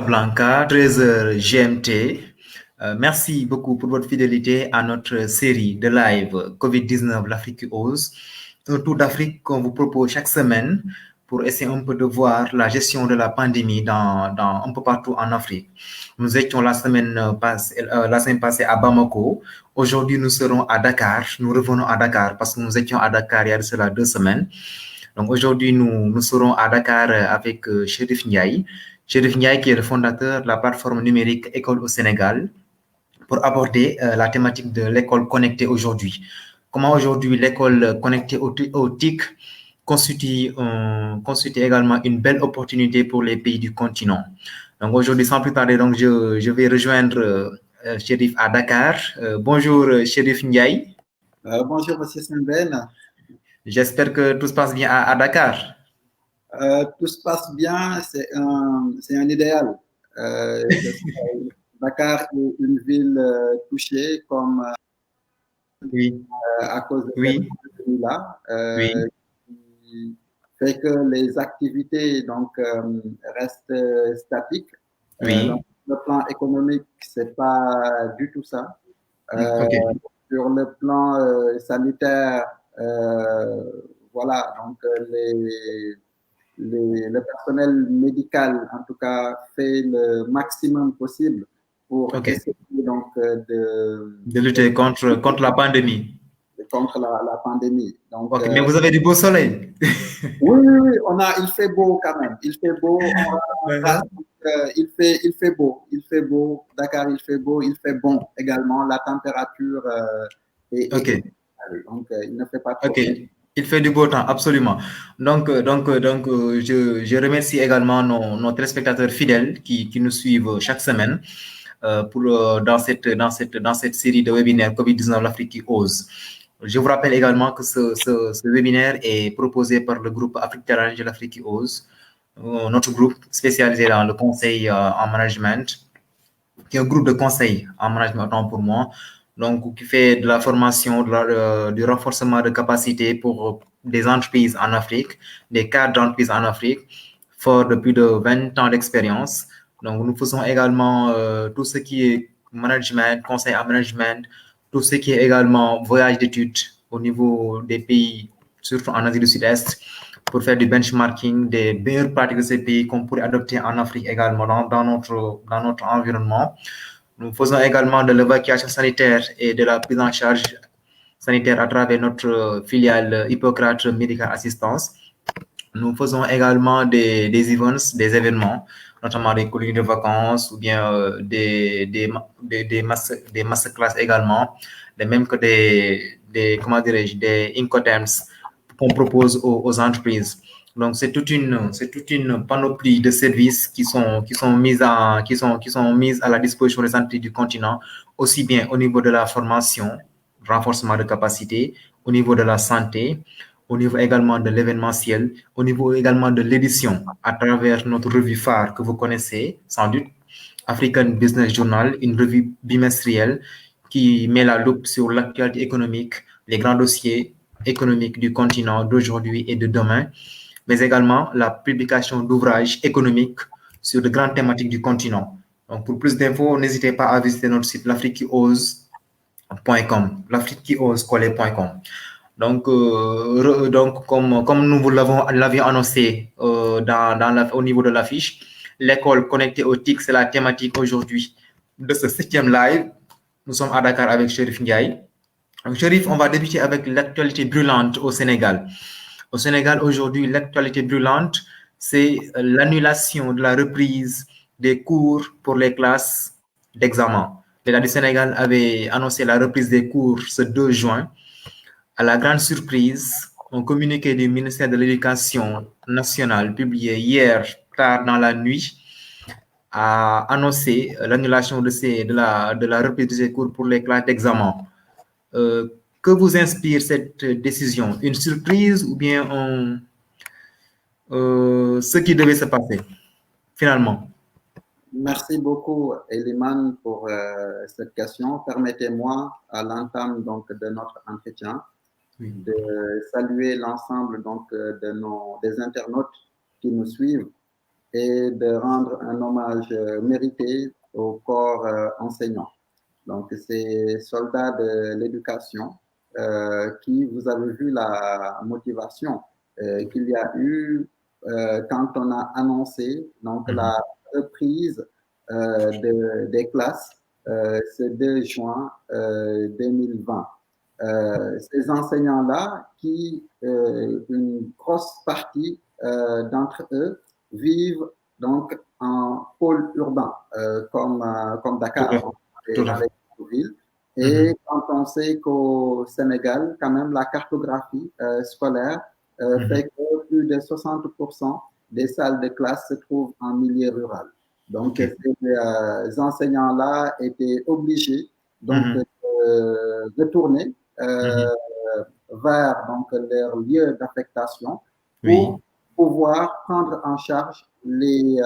Blanca, 13h GMT. Merci beaucoup pour votre fidélité à notre série de live COVID-19, l'Afrique qui ose. Un tour d'Afrique qu'on vous propose chaque semaine pour essayer un peu de voir la gestion de la pandémie dans un peu partout en Afrique. Nous étions la semaine passée à Bamako. Aujourd'hui, nous serons à Dakar. Nous revenons à Dakar parce que nous étions à Dakar il y a de cela 2 semaines. Donc aujourd'hui, nous serons à Dakar avec Chérif Ndiaye. Chérif Ndiaye qui est le fondateur de la plateforme numérique École au Sénégal pour aborder la thématique de l'école connectée aujourd'hui. Comment aujourd'hui l'école connectée au TIC constitue également une belle opportunité pour les pays du continent. Donc aujourd'hui, sans plus tarder, donc je vais rejoindre Chérif à Dakar. Bonjour Chérif Ndiaye. Bonjour Monsieur Sembène. J'espère que tout se passe bien à Dakar. Tout se passe bien, c'est un idéal. Dakar est une ville touchée comme Oui, à cause de cette oui, pandémie-là, oui, qui fait que les activités donc restent statiques. Donc, oui. le plan économique, c'est pas du tout ça. Euh, Ok, sur le plan sanitaire, voilà, donc le personnel médical, en tout cas, fait le maximum possible pour ok. essayer donc De lutter contre la pandémie. contre la pandémie. Donc, Ok, mais vous avez du beau soleil. oui, oui, oui, il fait beau quand même. Il fait beau. Il fait beau. Il fait beau. Dakar, il fait beau. Il fait bon également. La température Ok, est donc il ne fait pas trop ok. chaud. Il fait du beau temps, absolument. Je remercie également nos téléspectateurs fidèles qui nous suivent chaque semaine dans cette série de webinaires COVID-19, l'Afrique qui ose. Je vous rappelle également que ce webinaire est proposé par le groupe Afrique Challenge de l'Afrique qui ose, notre groupe spécialisé dans le conseil en management, qui est un groupe de conseil en management autant pour moi, donc qui fait de la formation, du renforcement de capacités pour des entreprises en Afrique, des cadres d'entreprises en Afrique, forts de plus de 20 ans d'expérience. Donc nous faisons également tout ce qui est management, conseil en management, tout ce qui est également voyage d'études au niveau des pays, surtout en Asie du Sud-Est, pour faire du benchmarking des meilleures pratiques de ces pays qu'on pourrait adopter en Afrique également dans notre environnement. Nous faisons également de l'évacuation sanitaire et de la prise en charge sanitaire à travers notre filiale Hippocrate Medical Assistance. Nous faisons également des events, des événements, notamment des colonies de vacances ou bien des masterclass également, de même que comment dirais-je, des Incoterms qu'on propose aux entreprises. Donc, c'est toute une panoplie de services qui sont mises à la disposition des entreprises du continent, aussi bien au niveau de la formation, renforcement de capacité, au niveau de la santé, au niveau également de l'événementiel, au niveau également de l'édition, à travers notre revue phare que vous connaissez sans doute, African Business Journal, une revue bimestrielle qui met la loupe sur l'actualité économique, les grands dossiers économiques du continent d'aujourd'hui et de demain, mais également la publication d'ouvrages économiques sur de grandes thématiques du continent. Donc, pour plus d'infos, n'hésitez pas à visiter notre site l'afriquequiose.com, l'afriquequiose.com. Donc comme nous vous l'avions annoncé au niveau de l'affiche, l'école connectée au TIC, c'est la thématique aujourd'hui de ce 7e live. Nous sommes à Dakar avec Chérif Ndiaye. Donc, Chérif, on va débuter avec l'actualité brûlante au Sénégal. Au Sénégal, aujourd'hui, l'actualité brûlante, c'est l'annulation de la reprise des cours pour les classes d'examen. L'État du Sénégal avait annoncé la reprise des cours ce 2 juin. À la grande surprise, un communiqué du ministère de l'Éducation nationale publié hier tard dans la nuit a annoncé l'annulation de la reprise de ces cours pour les classes d'examen. Que vous inspire cette décision? Une surprise ou bien ce qui devait se passer finalement? Merci beaucoup, Eliman, pour cette question. Permettez-moi, à l'entame donc de notre entretien, Oui. de saluer l'ensemble donc des internautes qui nous suivent et de rendre un hommage mérité au corps enseignant. Donc, ces soldats de l'éducation qui, vous avez vu la motivation qu'il y a eu quand on a annoncé donc, la reprise des classes ce 2 juin 2020. Ces enseignants-là, qui, une grosse partie d'entre eux, vivent donc en pôle urbain, comme Dakar, dans les villes. Et quand on sait qu'au Sénégal, quand même, la cartographie scolaire fait que plus de 60% des salles de classe se trouvent en milieu rural. Donc, ces enseignants-là étaient obligés donc, de retourner vers donc, leur lieu d'affectation pour pouvoir prendre en charge les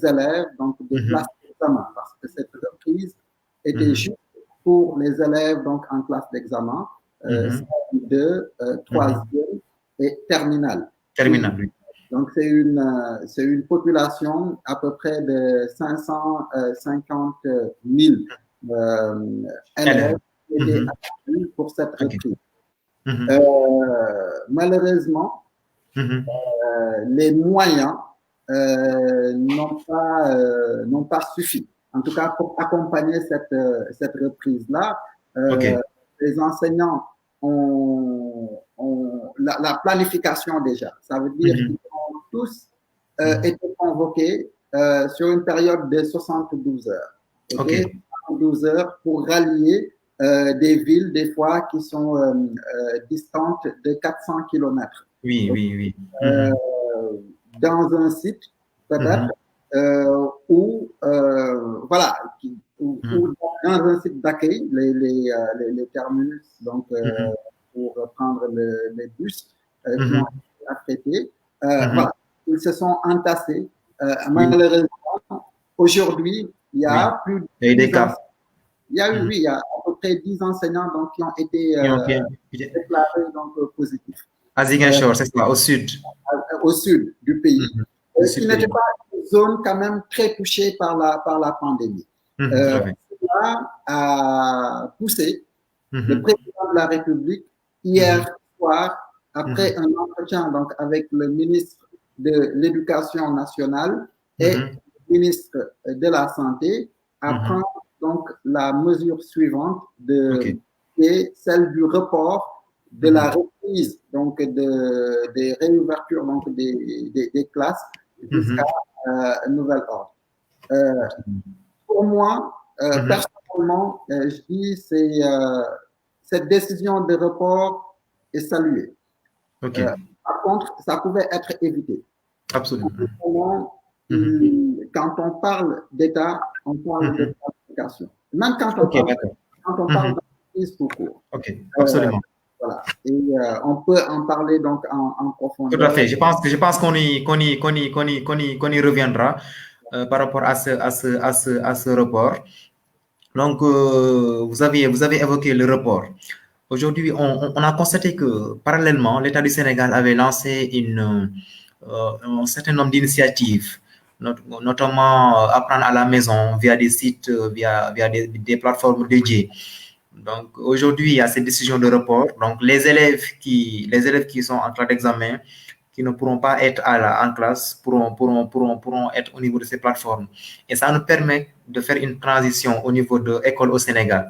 élèves donc, des classes d'examen, parce que cette reprise était juste pour les élèves donc, en classe d'examen, de troisième et terminale. Terminale, oui. Donc, c'est une population à peu près de 550 000 élèves qui étaient attendus pour cette reprise. Malheureusement, les moyens n'ont pas suffi. En tout cas, pour accompagner cette reprise-là, les enseignants ont la planification déjà. Ça veut dire qu'ils ont tous été convoqués sur une période de 72 heures. 72 heures pour rallier des villes, des fois, qui sont distantes de 400 km. Oui. Dans un site, peut-être, où, voilà, dans un site d'accueil, les terminus, donc, pour prendre les bus qui ont été affrétés, voilà, ils se sont entassés. Malheureusement, aujourd'hui, il y a plus de des cas. Il y a eu, oui, il y a à peu près 10 enseignants donc, qui ont été déclarés donc, positifs. À Ziguinchor, c'est ça, au sud. Au sud du pays. Qui n'était pas une zone quand même très touchée par la pandémie. Cela a poussé le président de la République hier soir, après un entretien donc, avec le ministre de l'Éducation nationale et le ministre de la Santé, à prendre donc la mesure suivante qui est celle du report de la reprise donc des réouvertures donc des classes jusqu'à nouvel ordre. Pour moi, personnellement, je dis cette décision de report est saluée. Par contre, ça pouvait être évité. Absolument. Quand on parle d'État, on parle de planification. Même quand on parle de prise pour cours. Absolument. Voilà. Et on peut en parler donc en profondeur. Tout à fait. Je pense qu'on y reviendra par rapport à ce report. Donc, vous avez évoqué le report. Aujourd'hui, on a constaté que parallèlement, l'État du Sénégal avait lancé un certain nombre d'initiatives, notamment apprendre à la maison via des sites, via des plateformes dédiées. Donc, aujourd'hui, il y a cette décision de report. Donc, les élèves qui sont en classe d'examen, qui ne pourront pas être en classe, pourront être au niveau de ces plateformes. Et ça nous permet de faire une transition au niveau de l'école au Sénégal.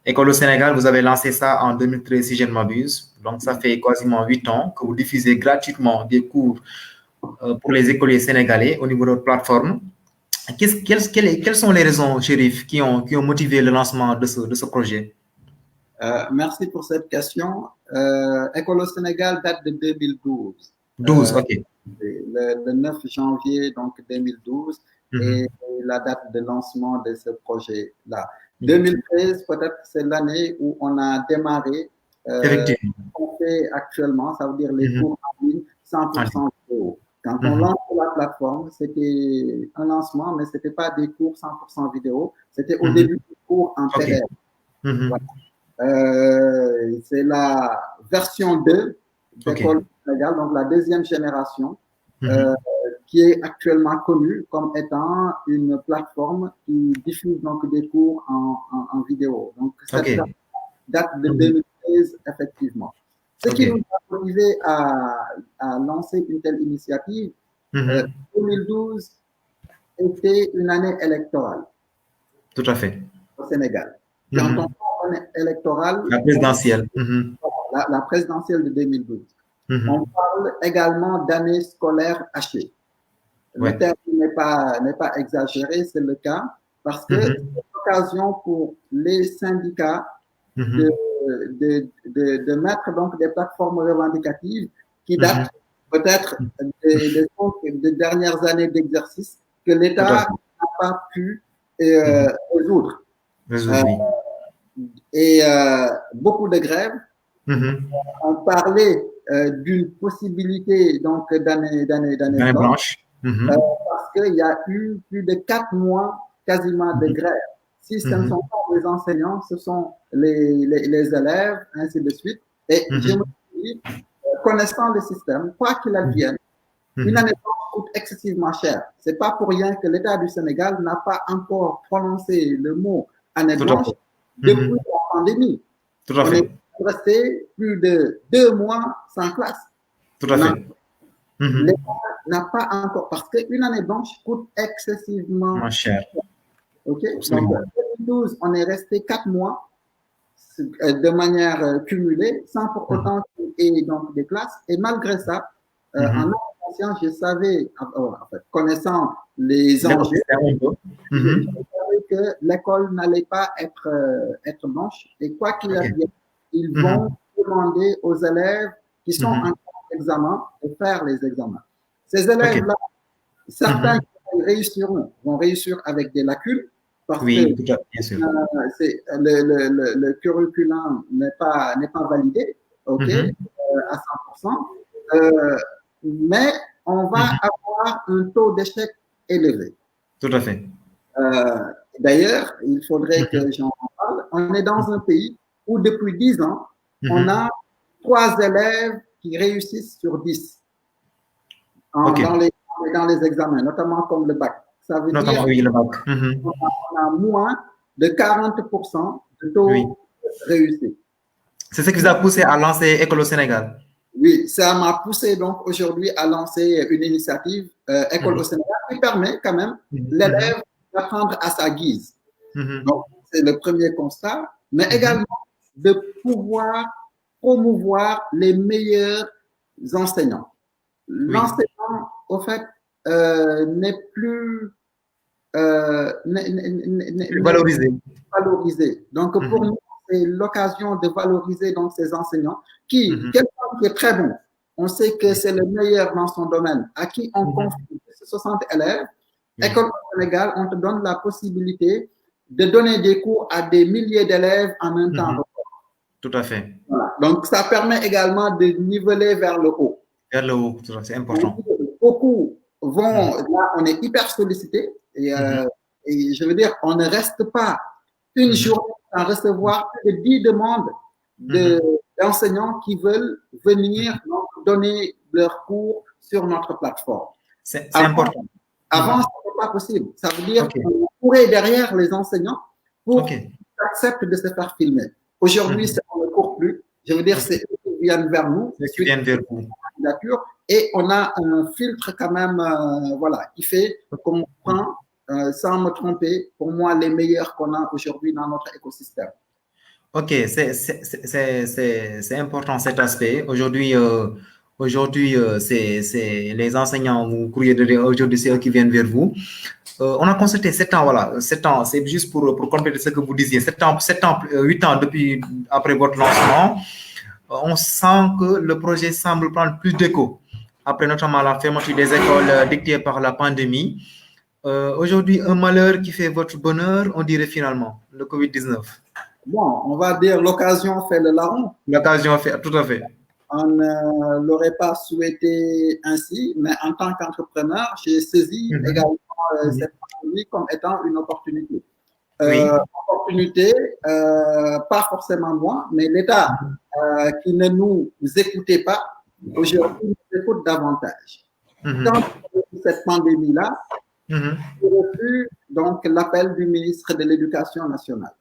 École au Sénégal, vous avez lancé ça en 2013, si je ne m'abuse. Donc, ça fait quasiment 8 ans que vous diffusez gratuitement des cours pour les écoliers sénégalais au niveau de votre plateforme. Quelles sont les raisons, Chérif, qui ont motivé le lancement de ce projet? Merci pour cette question. École au Sénégal date de 2012. 12, ok. Le 9 janvier donc 2012 est la date de lancement de ce projet-là. 2013, peut-être c'est l'année où on a démarré ce qu'on fait actuellement, ça veut dire les cours en ligne 100% vidéo. Quand on lance la plateforme, c'était un lancement, mais ce n'était pas des cours 100% vidéo, c'était au début des cours en PDF. Voilà. C'est la version 2 d'École Sénégal, donc la deuxième génération, qui est actuellement connue comme étant une plateforme qui diffuse donc des cours en vidéo. Donc, cette date de 2013, effectivement. Ce qui nous a motivé à lancer une telle initiative, 2012 était une année électorale. Tout à fait. Au Sénégal. Quand on parle d'année électorale, la présidentielle. La présidentielle de 2012. On parle également d'année scolaire hachée. Le terme n'est pas exagéré, c'est le cas, parce que c'est l'occasion pour les syndicats de mettre donc des plateformes revendicatives qui datent peut-être des dernières années d'exercice que l'État n'a pas pu résoudre. Et beaucoup de grèves. On parlait d'une possibilité donc d'année blanche. Parce qu'il y a eu plus de 4 mois quasiment de grève. Si ce ne sont pas les enseignants, ce sont les élèves, ainsi de suite. Et je me dis, connaissant le système, quoi qu'il advienne, une année blanche coûte excessivement cher. Ce n'est pas pour rien que l'État du Sénégal n'a pas encore prononcé le mot année blanche depuis la pandémie. Tout à fait. On est resté plus de 2 mois sans classe. Tout à fait. L'État n'a pas encore, parce qu'une année blanche coûte excessivement cher. Ok. Donc, en 2012, on est resté 4 mois de manière cumulée, sans pour autant qu'il y ait donc des classes. Et malgré ça, en conscience, je savais, en fait, connaissant les enjeux, je savais que l'école n'allait pas être blanche. Et quoi qu'il arrive, ils vont demander aux élèves qui sont en examen de faire les examens. Ces élèves-là, certains vont réussir avec des lacunes, parce que bien sûr. Le curriculum n'est pas validé, à 100%, mais on va avoir un taux d'échec élevé. Tout à fait. D'ailleurs, il faudrait que j'en parle. On est dans un pays où depuis 10 ans, on a 3 élèves qui réussissent sur 10 dans les examens, notamment comme le bac. Ça veut dire le bac. On a moins de 40% de taux réussi. C'est ce qui vous a poussé à lancer École au Sénégal. Oui, ça m'a poussé donc aujourd'hui à lancer une initiative École au Sénégal qui permet quand même l'élève d'apprendre à sa guise. Donc, c'est le premier constat, mais également de pouvoir promouvoir les meilleurs enseignants. L'enseignant, au fait, n'est plus valorisé. Donc, pour nous, c'est l'occasion de valoriser donc ces enseignants quelqu'un qui est très bon, on sait que c'est le meilleur dans son domaine, à qui on confie 60 élèves. École au Sénégal, on te donne la possibilité de donner des cours à des milliers d'élèves en même temps. Tout à fait. Voilà. Donc, ça permet également de niveler vers le haut. Vers le haut, c'est important. Beaucoup vont, là, on est hyper sollicité et je veux dire, on ne reste pas une journée sans recevoir plus de 10 demandes d'enseignants qui veulent venir donner leurs cours sur notre plateforme. C'est important. Avant, ce n'était pas possible. Ça veut dire qu'on courait derrière les enseignants pour qu'ils acceptent de se faire filmer. Aujourd'hui, on ne court plus. Je veux dire, c'est eux qui viennent vers nous. Qui viennent vers vous. Et on a un filtre quand même, qui fait qu'on prend, sans me tromper, pour moi, les meilleurs qu'on a aujourd'hui dans notre écosystème. Ok, c'est important cet aspect. Aujourd'hui, c'est les enseignants, vous courriez aujourd'hui, c'est eux qui viennent vers vous. On a constaté 7 ans, 7 ans, c'est juste pour compléter ce que vous disiez, 8 ans depuis après votre lancement. On sent que le projet semble prendre plus d'écho, après notamment la fermeture des écoles dictée par la pandémie. Aujourd'hui, un malheur qui fait votre bonheur, on dirait finalement, le Covid-19. Bon, on va dire l'occasion fait le larron. L'occasion fait, tout à fait. On ne l'aurait pas souhaité ainsi, mais en tant qu'entrepreneur, j'ai saisi également cette pandémie comme étant une opportunité. Opportunité, pas forcément moi, mais l'État qui ne nous écoutait pas, aujourd'hui nous écoute davantage. quand cette pandémie-là, j'ai reçu donc l'appel du ministre de l'Éducation nationale.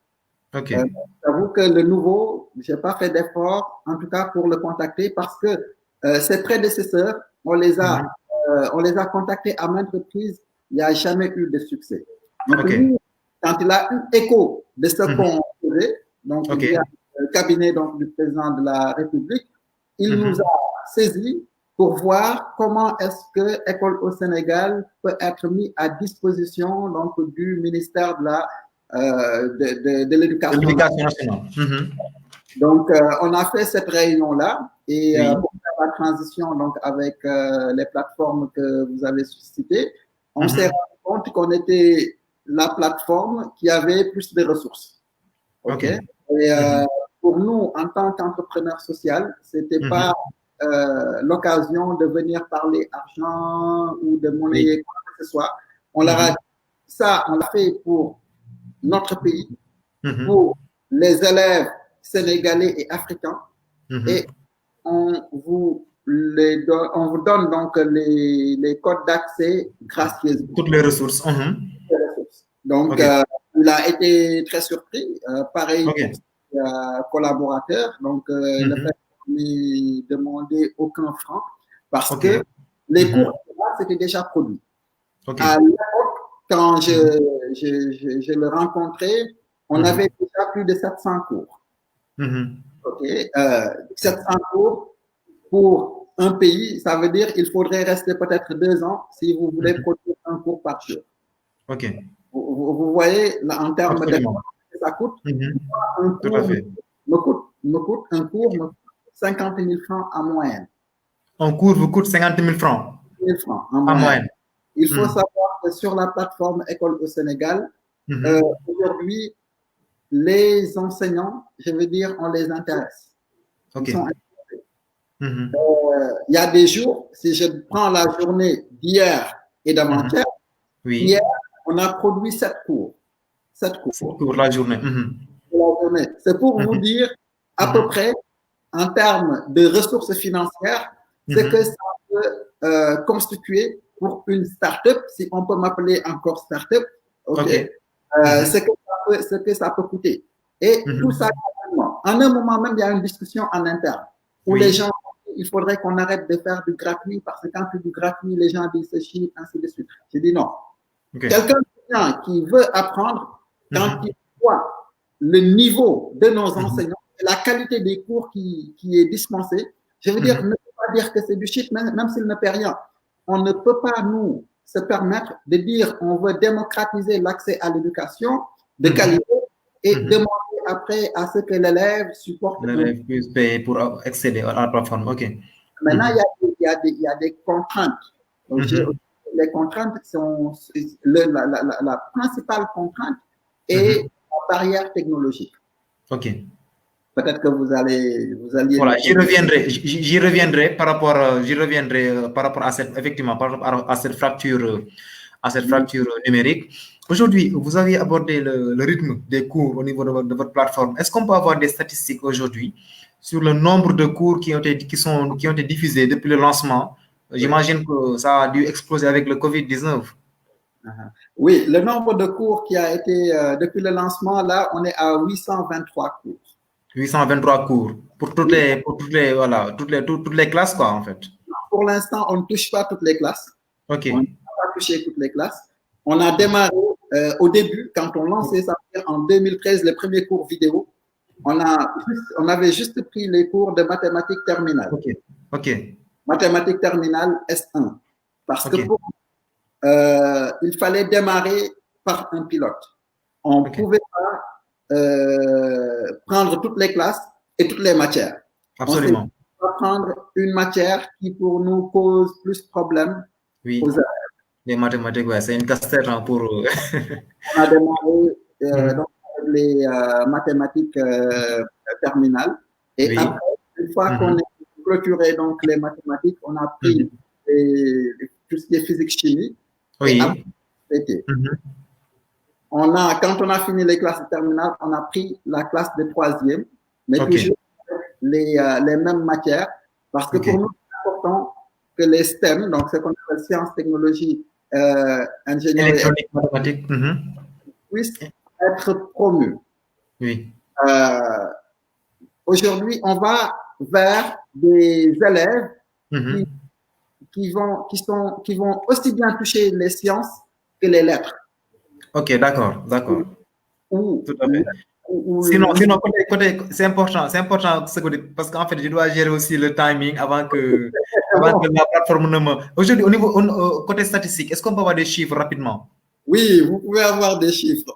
J'avoue que le nouveau, je n'ai pas fait d'effort, en tout cas pour le contacter, parce que ses prédécesseurs, on les a contactés à maintes reprises, il n'y a jamais eu de succès. Donc, lui, quand il a eu écho de ce qu'on faisait, donc il y a le cabinet donc, du président de la République, il nous a saisis pour voir comment est-ce que École au Sénégal peut être mis à disposition donc, du ministère de l'Éducation nationale. Donc, on a fait cette réunion-là et pour faire la transition donc, avec les plateformes que vous avez citées, on s'est rendu compte qu'on était la plateforme qui avait plus de ressources. Et pour nous, en tant qu'entrepreneur social, c'était pas l'occasion de venir parler argent ou de monnaie, quoi que ce soit. On leur a dit, ça, on l'a fait pour notre pays, pour les élèves sénégalais et africains, et on vous donne donc les codes d'accès gracieusement. Toutes les ressources. Donc, il a été très surpris. Pareil pour ses collaborateurs. Donc, le fait de lui demander aucun franc parce que les cours, c'était déjà produit. À l'époque, quand je le rencontrais, on avait déjà plus de 700 cours. 700 cours pour un pays, ça veut dire qu'il faudrait rester peut-être 2 ans si vous voulez produire un cours par jour. Vous voyez, là, en termes de ça coûte, un cours me coûte un cours 50 000 francs en moyenne. Un cours vous coûte 50 000 francs 000 francs en moyenne. Il faut savoir que sur la plateforme École au Sénégal, aujourd'hui, les enseignants, je veux dire, on les intéresse. Ils sont intéressés. Il y a des jours, si je prends la journée d'hier et d'avant-hier, hier, on a produit 7 cours. 7 cours. Pour la journée. C'est pour vous dire à peu près, en termes de ressources financières, ce que ça peut constituer pour une start-up, si on peut m'appeler encore start-up, ce que ça peut coûter. Et tout ça, en un moment même, il y a une discussion en interne où les gens, il faudrait qu'on arrête de faire du gratuit parce que quand tu fais du gratuit, les gens disent ceci, ainsi de suite. J'ai dit non. Quelqu'un qui veut apprendre, quand il voit le niveau de nos enseignants, la qualité des cours qui est dispensée, je veux dire, ne peut pas dire que c'est du shit, même s'il ne paie rien. On ne peut pas, nous, se permettre de dire on veut démocratiser l'accès à l'éducation de qualité et demander après à ce que l'élève supporte. L'élève puisse payer pour accéder à la plateforme. Maintenant, il y a des contraintes. Donc, les contraintes sont la principale contrainte est la barrière technologique. Peut-être que vous alliez. Voilà, j'y reviendrai par rapport à cette, effectivement, par rapport à cette fracture numérique. Aujourd'hui, vous avez abordé le rythme des cours au niveau de votre plateforme. Est-ce qu'on peut avoir des statistiques aujourd'hui sur le nombre de cours qui ont été diffusés depuis le lancement? J'imagine que ça a dû exploser avec le Covid-19. Oui, le nombre de cours qui a été, depuis le lancement, là, on est à 823 cours. 823 cours pour toutes les classes, quoi, en fait. Pour l'instant, on ne touche pas toutes les classes. On n'a pas touché toutes les classes. On a démarré au début, quand on lançait ça en 2013, les premiers cours vidéo. On avait juste pris les cours de mathématiques terminales. Mathématiques terminales S1. Parce que il fallait démarrer par un pilote. On ne pouvait pas prendre toutes les classes et toutes les matières. Absolument. On va prendre une matière qui pour nous cause plus problème aux élèves. Les mathématiques, c'est une casse-tête pour. On a démarré donc, les mathématiques terminales et après, une fois qu'on a clôturé donc les mathématiques, on a pris tout ce qui est physique chimie. Quand on a fini les classes terminales, on a pris la classe de 3e, mais toujours les mêmes matières, parce que pour nous, c'est important que les STEM, donc ce qu'on appelle sciences, technologies, ingénierie, électronique, mathématiques. puissent être promus. Oui. Aujourd'hui, on va vers des élèves qui vont aussi bien toucher les sciences que les lettres. Ok, d'accord, d'accord. Tout à fait. Sinon, c'est important ce que parce qu'en fait, je dois gérer aussi le timing avant que la plateforme ne me. Aujourd'hui, au niveau côté statistique, est-ce qu'on peut avoir des chiffres rapidement? Oui, vous pouvez avoir des chiffres.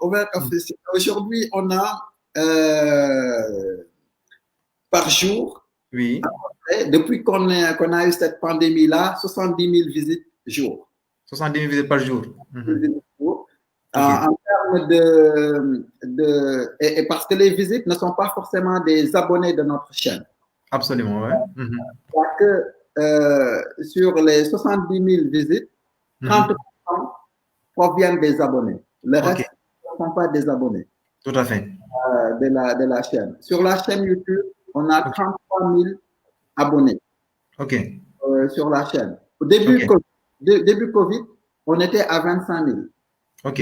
Aujourd'hui, on a par jour, oui, depuis qu'on a eu cette pandémie-là, 70 000 visites jour. 70 000 visites par jour. En termes et parce que les visites ne sont pas forcément des abonnés de notre chaîne. Absolument, oui. Parce que sur les 70 000 visites, 30% proviennent des abonnés. Le reste ne sont pas des abonnés. Tout à fait. De la chaîne. Sur la chaîne YouTube, on a 33 000 abonnés. OK. Sur la chaîne. Au début Covid, on était à 25 000. OK.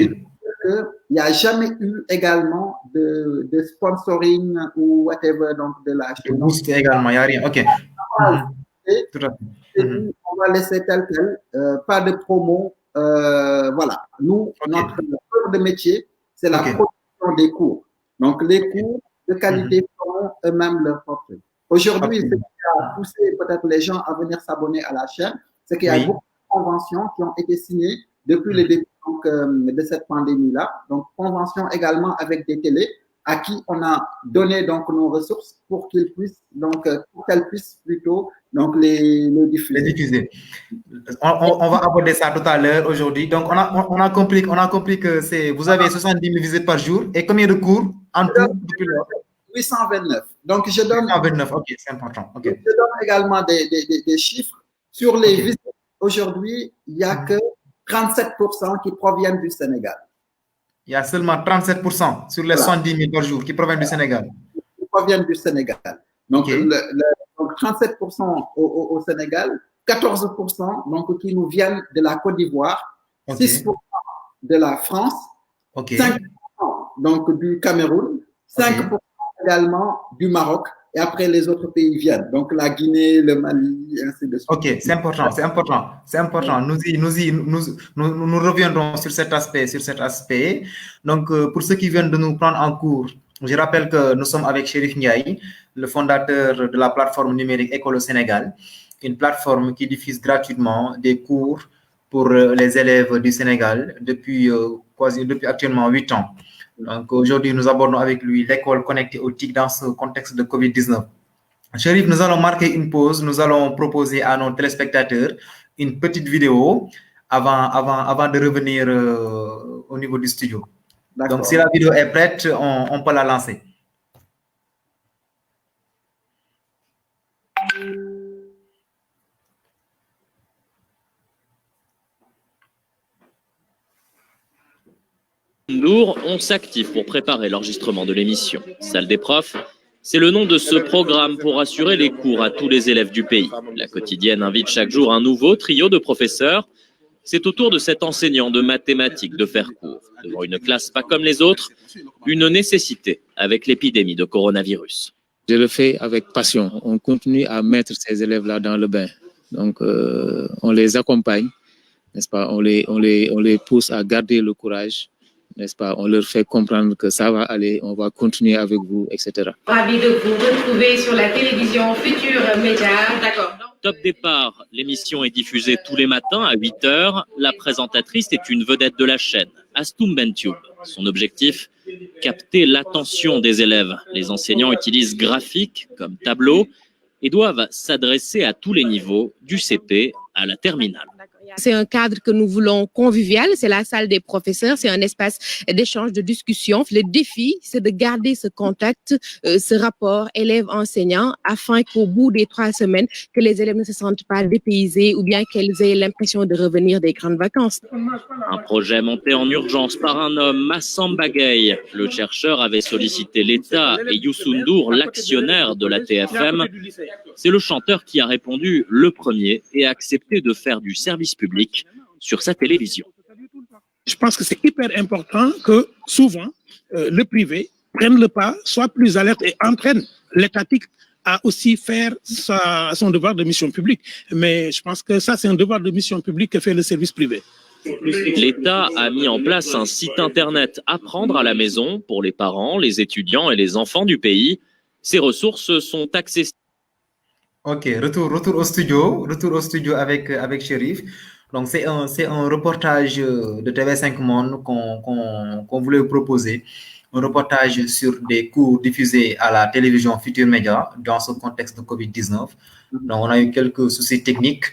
Il n'y a jamais eu également de sponsoring ou whatever donc de la chaîne. Boost également, il n'y a rien. OK. Tout à fait. On va laisser tel quel, pas de promo. Voilà. Nous, notre cœur de métier, c'est la production des cours. Donc, les cours de qualité feront eux-mêmes leur portrait. Aujourd'hui, ce qui a poussé peut-être les gens à venir s'abonner à la chaîne, c'est qu'il y a beaucoup de conventions qui ont été signées depuis le début de cette pandémie-là. Donc, conventions également avec des télés à qui on a donné donc nos ressources pour qu'ils puissent pour qu'elles puissent plutôt donc les diffuser. Les diffuser. On va aborder ça tout à l'heure aujourd'hui. Donc on a compris que vous avez 70 000 visites par jour et combien de cours en tout depuis lors? 829. Donc je donne 829. OK, c'est important. OK. Je donne également des chiffres sur les visites. Aujourd'hui, il n'y a que 37% qui proviennent du Sénégal. Il y a seulement 37% sur les 70 000 par jour qui proviennent du Sénégal. Qui proviennent du Sénégal. Donc, donc 37% au Sénégal, 14% donc, qui nous viennent de la Côte d'Ivoire, 6% de la France, 5% donc, du Cameroun, 5% également du Maroc, et après les autres pays viennent. Donc la Guinée, le Mali, et ainsi de suite. OK, c'est important, c'est important, c'est important. Nous reviendrons sur cet aspect. Donc, pour ceux qui viennent de nous prendre en cours, je rappelle que nous sommes avec Chérif Ndiaye, le fondateur de la plateforme numérique École au Sénégal, une plateforme qui diffuse gratuitement des cours pour les élèves du Sénégal depuis actuellement 8 ans. Donc, aujourd'hui, nous abordons avec lui l'école connectée au TIC dans ce contexte de Covid-19. Chérif, nous allons marquer une pause. Nous allons proposer à nos téléspectateurs une petite vidéo avant de revenir au niveau du studio. Donc, si la vidéo est prête, on peut la lancer. Lourd, on s'active pour préparer l'enregistrement de l'émission. Salle des profs, c'est le nom de ce programme pour assurer les cours à tous les élèves du pays. La quotidienne invite chaque jour un nouveau trio de professeurs. C'est au tour de cet enseignant de mathématiques de faire cours. Devant une classe pas comme les autres, une nécessité avec l'épidémie de coronavirus. Je le fais avec passion. On continue à mettre ces élèves-là dans le bain. Donc, on les accompagne, n'est-ce pas? On les pousse à garder le courage. N'est-ce pas? On leur fait comprendre que ça va aller, on va continuer avec vous, etc. Ravi de vous retrouver sur la télévision Futur Média. D'accord. Top départ, l'émission est diffusée tous les matins à 8 h. La présentatrice est une vedette de la chaîne, Astum Bentube. Son objectif, capter l'attention des élèves. Les enseignants utilisent graphiques comme tableau et doivent s'adresser à tous les niveaux, du CP à la terminale. Il C'est un cadre que nous voulons convivial, c'est la salle des professeurs, c'est un espace d'échange, de discussion. Le défi, c'est de garder ce contact, ce rapport élève-enseignant afin qu'au bout des 3 semaines, que les élèves ne se sentent pas dépaysés ou bien qu'elles aient l'impression de revenir des grandes vacances. Un projet monté en urgence par un homme, Massamba Gueye. Le chercheur avait sollicité l'État et Youssou N'Dour, l'actionnaire de la TFM. C'est le chanteur qui a répondu le premier et a accepté de faire du service public sur sa télévision. Je pense que c'est hyper important que souvent le privé prenne le pas, soit plus alerte et entraîne l'étatique à aussi faire son devoir de mission publique. Mais je pense que ça, c'est un devoir de mission publique que fait le service privé. L'État a mis en place un site internet Apprendre à la maison pour les parents, les étudiants et les enfants du pays. Ces ressources sont accessibles. Ok, retour au studio avec Chérif. Donc c'est un reportage de TV5 Monde qu'on voulait vous proposer. Un reportage sur des cours diffusés à la télévision Futur Média dans ce contexte de Covid-19. Donc on a eu quelques soucis techniques.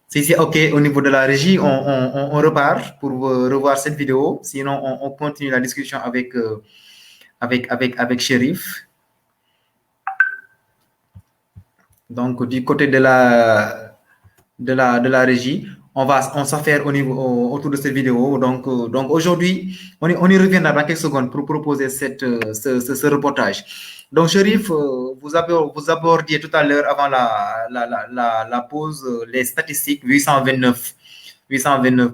Si c'est ok au niveau de la régie, on repart pour revoir cette vidéo. Sinon on continue la discussion avec Chérif. Donc, du côté de la régie, on s'affaire autour de cette vidéo. Donc aujourd'hui, on y reviendra dans quelques secondes pour proposer ce reportage. Donc, Chérif, vous abordiez tout à l'heure avant la pause les statistiques 829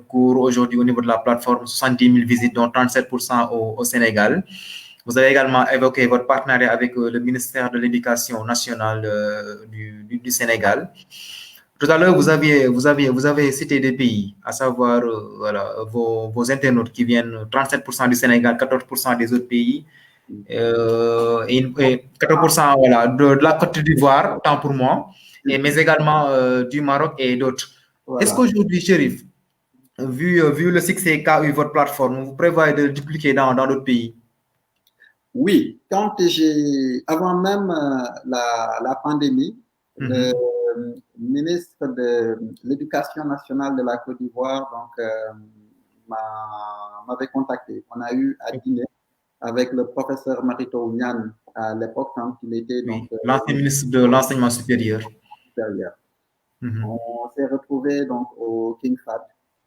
cours aujourd'hui au niveau de la plateforme, 70 000 visites, dont 37% au Sénégal. Vous avez également évoqué votre partenariat avec le ministère de l'Éducation nationale du Sénégal. Tout à l'heure, vous avez cité des pays, à savoir vos internautes qui viennent 37% du Sénégal, 14% des autres pays, et 14% de la Côte d'Ivoire, tant pour moi, mais également du Maroc et d'autres. Voilà. Est-ce qu'aujourd'hui, Chérif, vu le succès qu'a eu votre plateforme, vous prévoyez de dupliquer dans d'autres pays? Oui, avant même la pandémie, le ministre de l'Éducation nationale de la Côte d'Ivoire m'avait contacté. On a eu à dîner avec le professeur Marito Niane à l'époque quand il était l'ancien ministre de l'enseignement supérieur. On s'est retrouvés au King Fahd.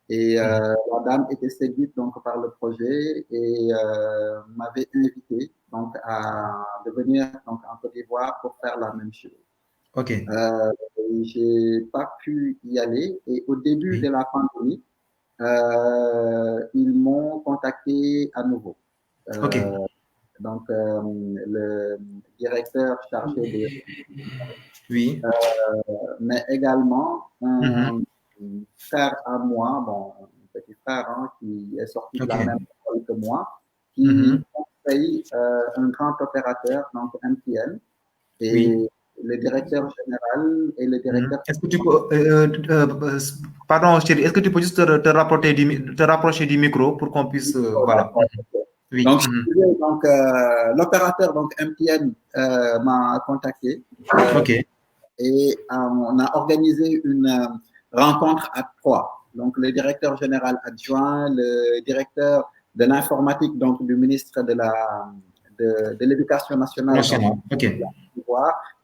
Et la dame était séduite par le projet et m'avait invité à venir en Côte d'Ivoire pour faire la même chose. Ok. J'ai pas pu y aller et au début de la pandémie, ils m'ont contacté à nouveau. Ok. Le directeur chargé de oui. Mais également frère à moi, un petit frère qui est sorti de la même école que moi, qui conseille un grand opérateur, MTN, et le directeur général et le directeur... Est-ce que tu peux... pardon, chérie, est-ce que tu peux juste te rapprocher du micro pour qu'on puisse... voilà. Oui. L'opérateur MTN m'a contacté. Ok. Et on a organisé une rencontre à 3. Donc, le directeur général adjoint, le directeur de l'informatique du ministre de l'Éducation nationale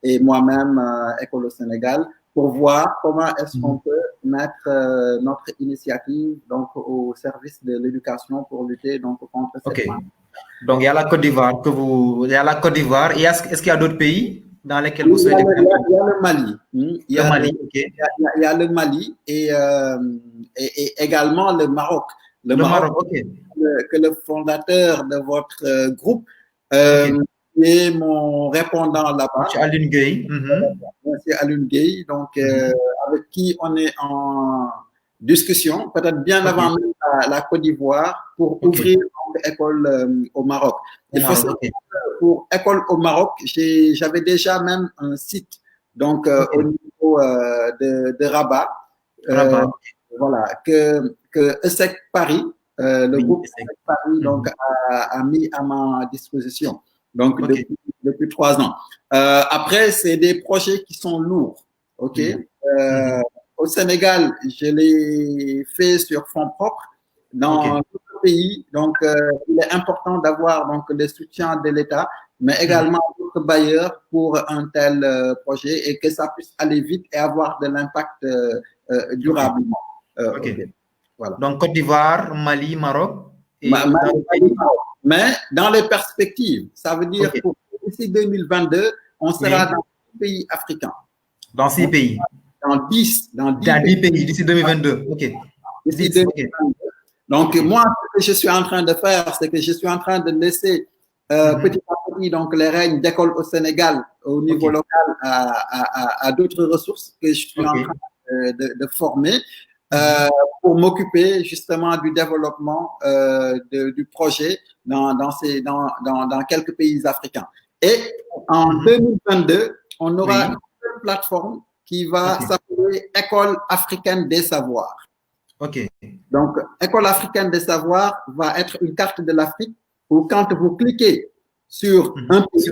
et moi-même, École au Sénégal, pour voir comment est-ce qu'on peut mettre notre initiative au service de l'éducation pour lutter contre cette maladie. Donc, il y a la Côte d'Ivoire et est-ce qu'il y a d'autres pays dans lesquels vous souhaitez... Il y a le Mali. Il y a le Mali et également le Maroc. Le Maroc, que le fondateur de votre groupe est mon répondant là-bas. Monsieur Alioune Gueye. Monsieur Alioune Gueye, avec qui on est en discussion, peut-être bien avant même la Côte d'Ivoire, pour ouvrir une école au Maroc. Il faut savoir que pour école au Maroc, j'avais déjà même un site au niveau de Rabat. Voilà, que ESSEC Paris, le groupe ESSEC Paris a mis à ma disposition depuis 3 ans. Après, c'est des projets qui sont lourds. au Sénégal, je l'ai fait sur fonds propres. Dans d'autres pays, donc il est important d'avoir donc le soutien de l'État, mais également d'autres bailleurs pour un tel projet et que ça puisse aller vite et avoir de l'impact durablement. Voilà. Donc Côte d'Ivoire, Mali, Maroc. Et mais dans les perspectives, ça veut dire que d'ici 2022, on sera dans 6 pays africains. Dans 6 pays. Dans 10 pays d'ici 2022. D'ici 2022. Donc, moi, ce que je suis en train de faire, c'est que je suis en train de laisser petit à petit donc, les règnes d'école au Sénégal, au niveau local, à d'autres ressources que je suis en train de former pour m'occuper justement du développement du projet dans quelques pays africains. Et en 2022, on aura une nouvelle plateforme qui va s'appeler École africaine des savoirs. Donc, École africaine des savoirs va être une carte de l'Afrique où quand vous cliquez sur un pays,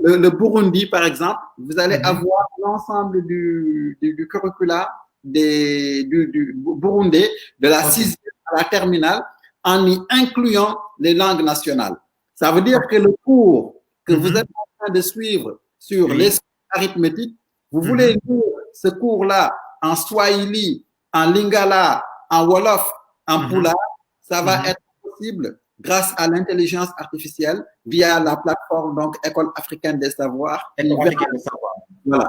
le Burundi par exemple, vous allez avoir l'ensemble du curricula du burundais de la 6e à la terminale en y incluant les langues nationales. Ça veut dire que le cours que vous êtes en train de suivre sur les arithmétiques, vous voulez lire ce cours-là en Swahili, en Lingala, en Wolof, en Pula, ça va être possible grâce à l'intelligence artificielle via la plateforme donc École africaine des savoirs,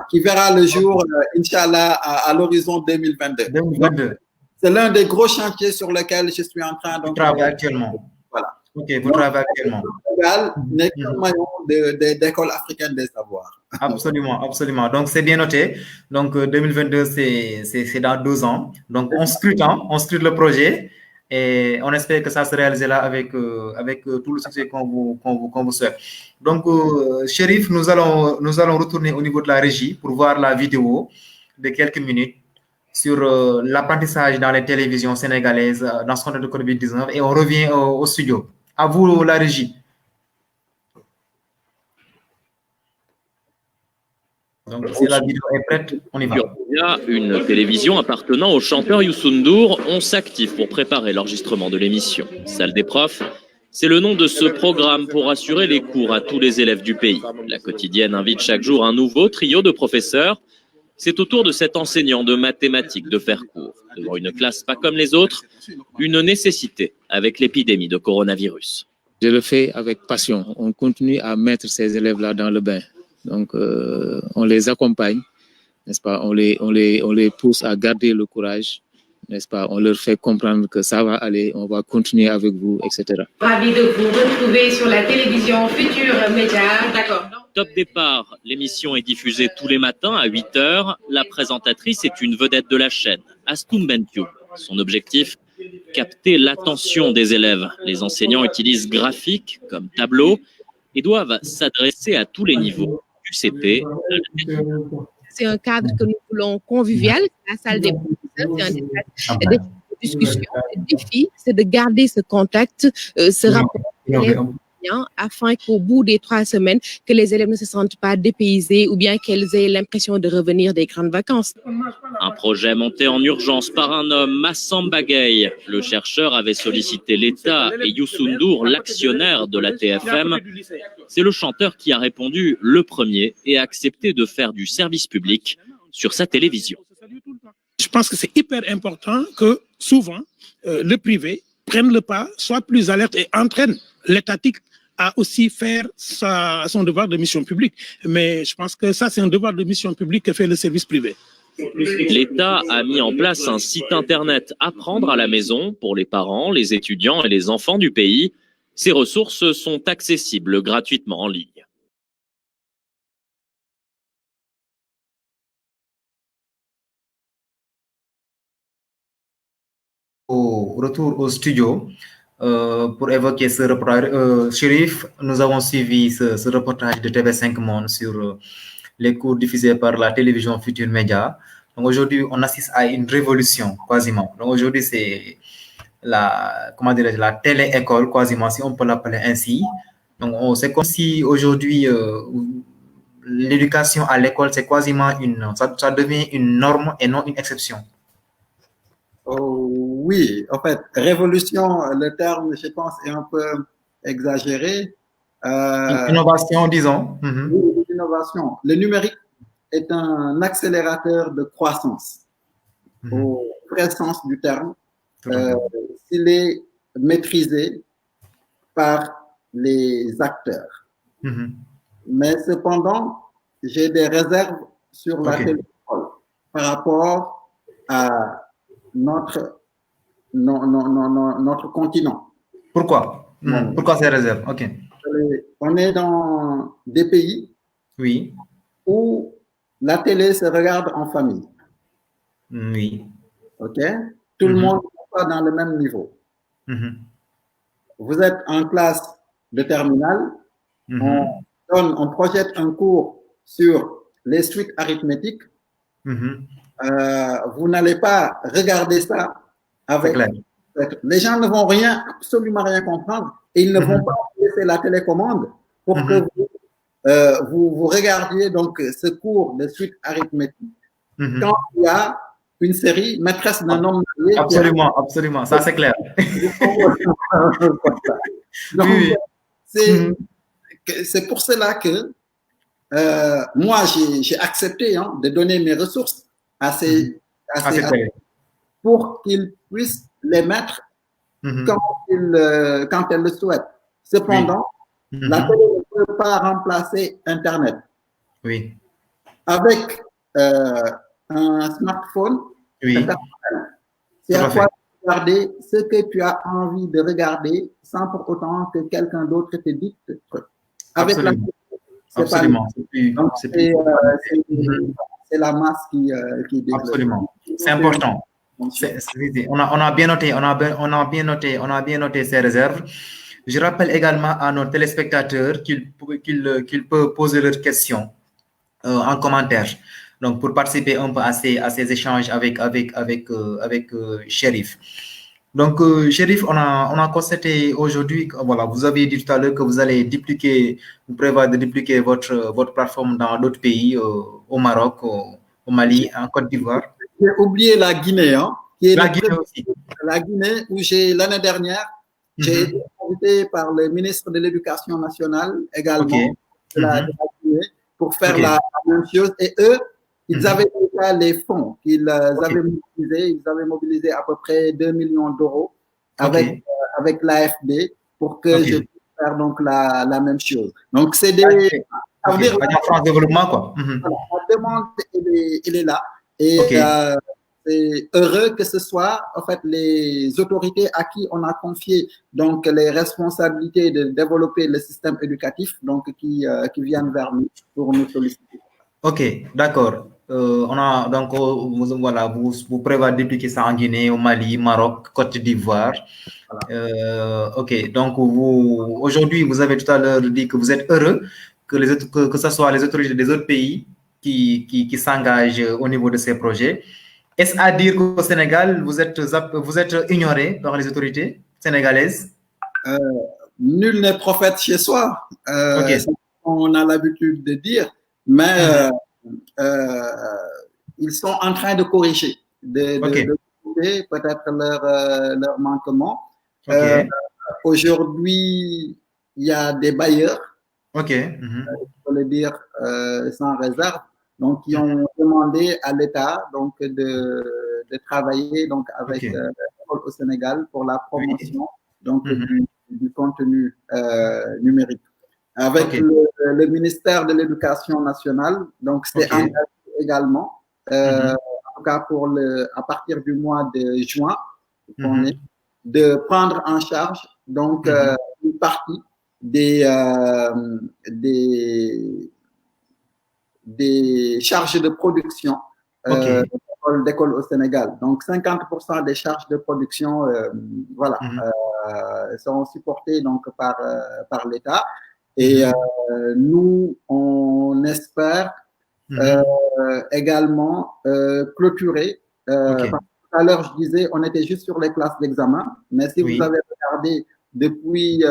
qui verra le jour, Inch'Allah, à l'horizon 2022. C'est l'un des gros chantiers sur lesquels je suis en train de travailler actuellement. Voilà. Vous travaillez actuellement. N'est qu'un maillon d'École africaine des savoirs. Absolument, absolument. Donc, c'est bien noté. Donc, 2022, c'est dans 2 ans. Donc, on scrute le projet et on espère que ça se réalisera avec tout le succès qu'on vous souhaite. Donc, Chérif, nous allons retourner au niveau de la régie pour voir la vidéo de quelques minutes sur l'apprentissage dans les télévisions sénégalaises dans ce contexte de COVID-19 et on revient au studio. À vous, la régie. Donc, si la vidéo est prête, on y va. Via une télévision appartenant au chanteur Youssou N'Dour, on s'active pour préparer l'enregistrement de l'émission. Salle des profs, c'est le nom de ce programme pour assurer les cours à tous les élèves du pays. La quotidienne invite chaque jour un nouveau trio de professeurs. C'est au tour de cet enseignant de mathématiques de faire cours. Devant une classe pas comme les autres, une nécessité avec l'épidémie de coronavirus. Je le fais avec passion. On continue à mettre ces élèves-là dans le bain. Donc, on les accompagne, n'est-ce pas? On les pousse à garder le courage, n'est-ce pas? On leur fait comprendre que ça va aller, on va continuer avec vous, etc. Ravi de vous retrouver sur la télévision Futur Média. D'accord. Top départ, l'émission est diffusée tous les matins à 8h. La présentatrice est une vedette de la chaîne, Astoum Bentioub. Son objectif, capter l'attention des élèves. Les enseignants utilisent graphiques comme tableaux et doivent s'adresser à tous les niveaux. Du CP à la... C'est un cadre que nous voulons convivial, la salle des professeurs, c'est un espace de discussion. Le défi, c'est de garder ce contact, ce rapport afin qu'au bout des 3 semaines, que les élèves ne se sentent pas dépaysés ou bien qu'elles aient l'impression de revenir des grandes vacances. Un projet monté en urgence par un homme, Massamba Gueye. Le chercheur avait sollicité l'État et Youssou N'Dour, l'actionnaire de la TFM. C'est le chanteur qui a répondu le premier et a accepté de faire du service public sur sa télévision. Je pense que c'est hyper important que souvent le privé prenne le pas, soit plus alerte et entraîne l'étatique à aussi faire son devoir de mission publique. Mais je pense que ça, c'est un devoir de mission publique que fait le service privé. L'État a mis en place un site internet Apprendre à la maison pour les parents, les étudiants et les enfants du pays. Ces ressources sont accessibles gratuitement en ligne. Au retour au studio, pour évoquer ce reportage, Chérif, nous avons suivi ce reportage de TV5 Monde sur les cours diffusés par la télévision Futur Média. Donc aujourd'hui, on assiste à une révolution quasiment. Donc aujourd'hui, c'est la télé-école quasiment, si on peut l'appeler ainsi. Donc c'est comme si aujourd'hui l'éducation à l'école, c'est quasiment ça devient une norme et non une exception. Oh, oui, en fait, révolution, le terme, je pense, est un peu exagéré. Innovation, disons. Oui, innovation. Le numérique est un accélérateur de croissance, au vrai sens du terme, s'il est maîtrisé par les acteurs. Mais cependant, j'ai des réserves sur la télécole par rapport à notre continent. Pourquoi? Pourquoi ces réserves? On est dans des pays où la télé se regarde en famille. Oui. OK? Tout le monde n'est pas dans le même niveau. Vous êtes en classe de terminale, on projette un cours sur les suites arithmétiques. Vous n'allez pas regarder ça avec... Les gens ne vont absolument rien comprendre et ils ne vont pas laisser la télécommande pour que vous regardiez donc ce cours de suite arithmétique quand il y a une série maîtresse d'un homme marié. Absolument, ça c'est clair. Donc, c'est pour cela que moi j'ai accepté de donner mes ressources à ces pour qu'ils puissent les mettre quand elles le souhaitent. Cependant, la télé ne peut pas remplacer Internet. Oui. Avec un smartphone, c'est à toi de regarder ce que tu as envie de regarder sans pour autant que quelqu'un d'autre te dicte. Avec la c'est la masse qui développe. Absolument. C'est important. On a bien noté ces réserves. Je rappelle également à nos téléspectateurs qu'ils peuvent poser leurs questions en commentaire. Donc, pour participer un peu à ces échanges avec Chérif. Donc, Chérif, on a constaté aujourd'hui, voilà, vous avez dit tout à l'heure que vous allez vous prévoyez de dupliquer votre plateforme dans d'autres pays, au Maroc, au Mali, en Côte d'Ivoire. J'ai oublié la Guinée, qui est la Guinée aussi. La Guinée, où l'année dernière, j'ai été invité par le ministre de l'Éducation nationale également de la Guinée pour faire la même chose. Et eux, ils avaient déjà les fonds qu'ils avaient mobilisés. Ils avaient mobilisé à peu près 2 millions d'euros avec l'AFD pour que je puisse faire donc la même chose. Donc, c'est des... France Développement, quoi. La demande, elle est là. Et c'est heureux que ce soit en fait les autorités à qui on a confié donc les responsabilités de développer le système éducatif donc qui viennent vers nous pour nous solliciter. Ok, d'accord. On a donc voilà, vous prévoyez de dupliquer ça en Guinée, au Mali, Maroc, Côte d'Ivoire. Ok, donc aujourd'hui vous avez tout à l'heure dit que vous êtes heureux que ce soit les autorités des autres pays qui s'engagent au niveau de ces projets. Est-ce à dire qu'au Sénégal, vous êtes ignoré par les autorités sénégalaises? Nul n'est prophète chez soi. On a l'habitude de dire, mais ils sont en train de corriger, de peut-être leur manquement. Aujourd'hui, il y a des bailleurs, il faut le dire sans réserve, donc qui ont demandé à l'État donc de travailler donc avec l'école au Sénégal pour la promotion donc du contenu numérique. Avec le ministère de l'Éducation nationale, donc c'est engagé également, en tout cas à partir du mois de juin, de prendre en charge donc une partie des charges de production d'école au Sénégal. Donc 50% des charges de production seront supportées donc par l'État. Et nous, on espère également clôturer. Parce que tout à l'heure, je disais, on était juste sur les classes d'examen. Mais si vous avez regardé depuis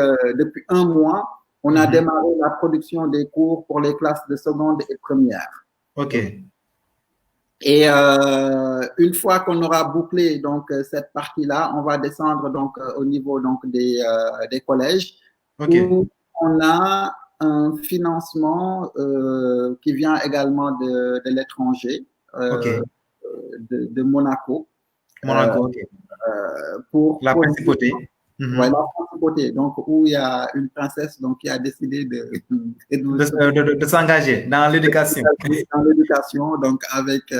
un mois, on a démarré la production des cours pour les classes de seconde et première. OK. Et une fois qu'on aura bouclé donc cette partie-là, on va descendre donc au niveau donc des collèges où on a un financement qui vient également de l'étranger, de Monaco. Monaco, OK. Pour la principauté. Voilà, la principauté, donc où il y a une princesse donc, qui a décidé de s'engager dans l'éducation. Dans l'éducation, donc avec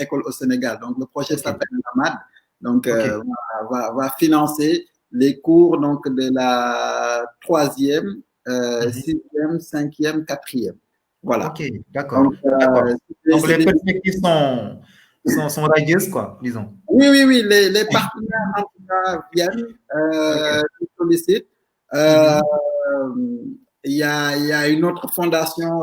École au Sénégal. Donc le projet s'appelle LAMAD, donc va financer les cours donc, de la 3e, 6e, 5e, 4e. Voilà. OK, d'accord. Donc les perspectives sont radieuses, quoi, disons. Oui, les partenaires en tout cas viennent, nous sollicitent. Il y a une autre fondation,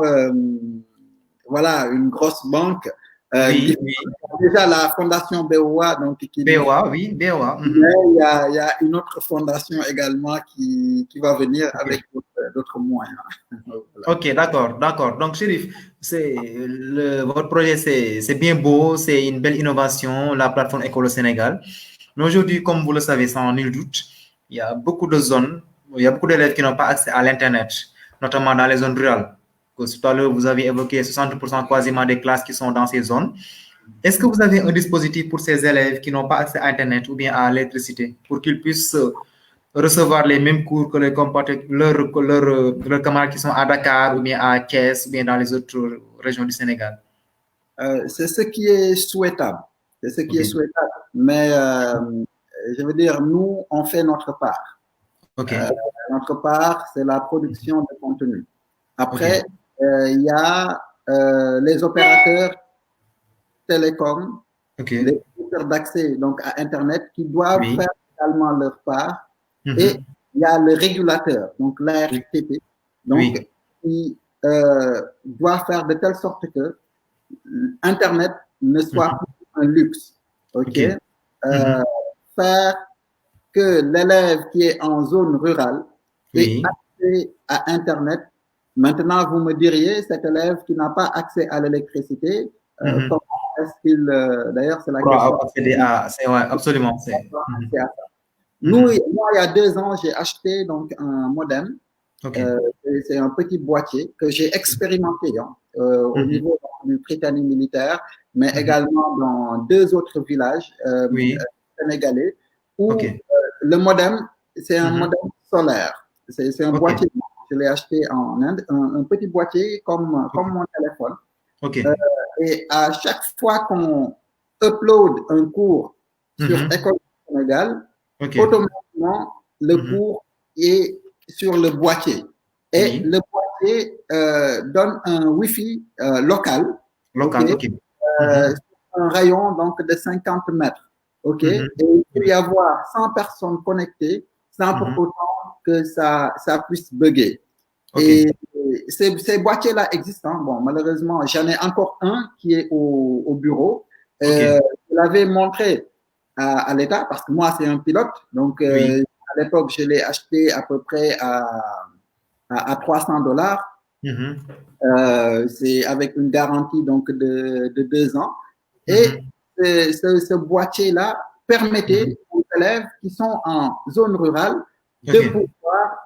voilà, une grosse banque. Déjà la fondation BOA, donc BOA, oui, BOA. Mais il y a une autre fondation également qui va venir avec d'autres moyens. Voilà. OK, d'accord. Donc, Chérif, votre projet, c'est bien beau, c'est une belle innovation, la plateforme École au Sénégal. Mais aujourd'hui, comme vous le savez, sans nul doute, il y a beaucoup de zones, il y a beaucoup d'élèves qui n'ont pas accès à l'Internet, notamment dans les zones rurales. Tout à l'heure, vous avez évoqué 60% quasiment des classes qui sont dans ces zones. Est-ce que vous avez un dispositif pour ces élèves qui n'ont pas accès à Internet ou bien à l'électricité pour qu'ils puissent recevoir les mêmes cours que leurs camarades qui sont à Dakar ou bien à Thiès ou bien dans les autres régions du Sénégal? C'est ce qui est souhaitable. C'est ce qui est souhaitable. Mais je veux dire, nous, on fait notre part. Notre part, c'est la production de contenu. Après, il y a les opérateurs télécoms, les opérateurs d'accès donc à Internet qui doivent faire également leur part. Et il y a le régulateur, donc l'ARTP, donc qui doit faire de telle sorte que Internet ne soit plus un luxe. Faire que l'élève qui est en zone rurale ait accès à Internet. Maintenant, vous me diriez, cet élève qui n'a pas accès à l'électricité, comment est-ce qu'il... D'ailleurs, c'est la question. Absolument. Moi, il y a 2 ans, j'ai acheté donc, un modem. C'est un petit boîtier que j'ai expérimenté au niveau du Britannique militaire, mais également dans 2 autres villages sénégalais où le modem, c'est un modem solaire. C'est un boîtier. Je l'ai acheté en Inde, un petit boîtier comme mon téléphone. Et à chaque fois qu'on upload un cours sur École du Sénégal, automatiquement, le cours est sur le boîtier. Et le boîtier donne un Wi-Fi local. Un rayon donc, de 50 mètres. Et il peut y avoir 100 personnes connectées sans pour autant que ça puisse bugger. Et ces boîtiers-là existent. Bon, malheureusement, j'en ai encore un qui est au bureau. Je l'avais montré à l'État parce que moi, c'est un pilote. Donc, à l'époque, je l'ai acheté à peu près à $300. C'est avec une garantie donc, de 2 ans. Et ce boîtier-là permettait aux élèves qui sont en zone rurale de pouvoir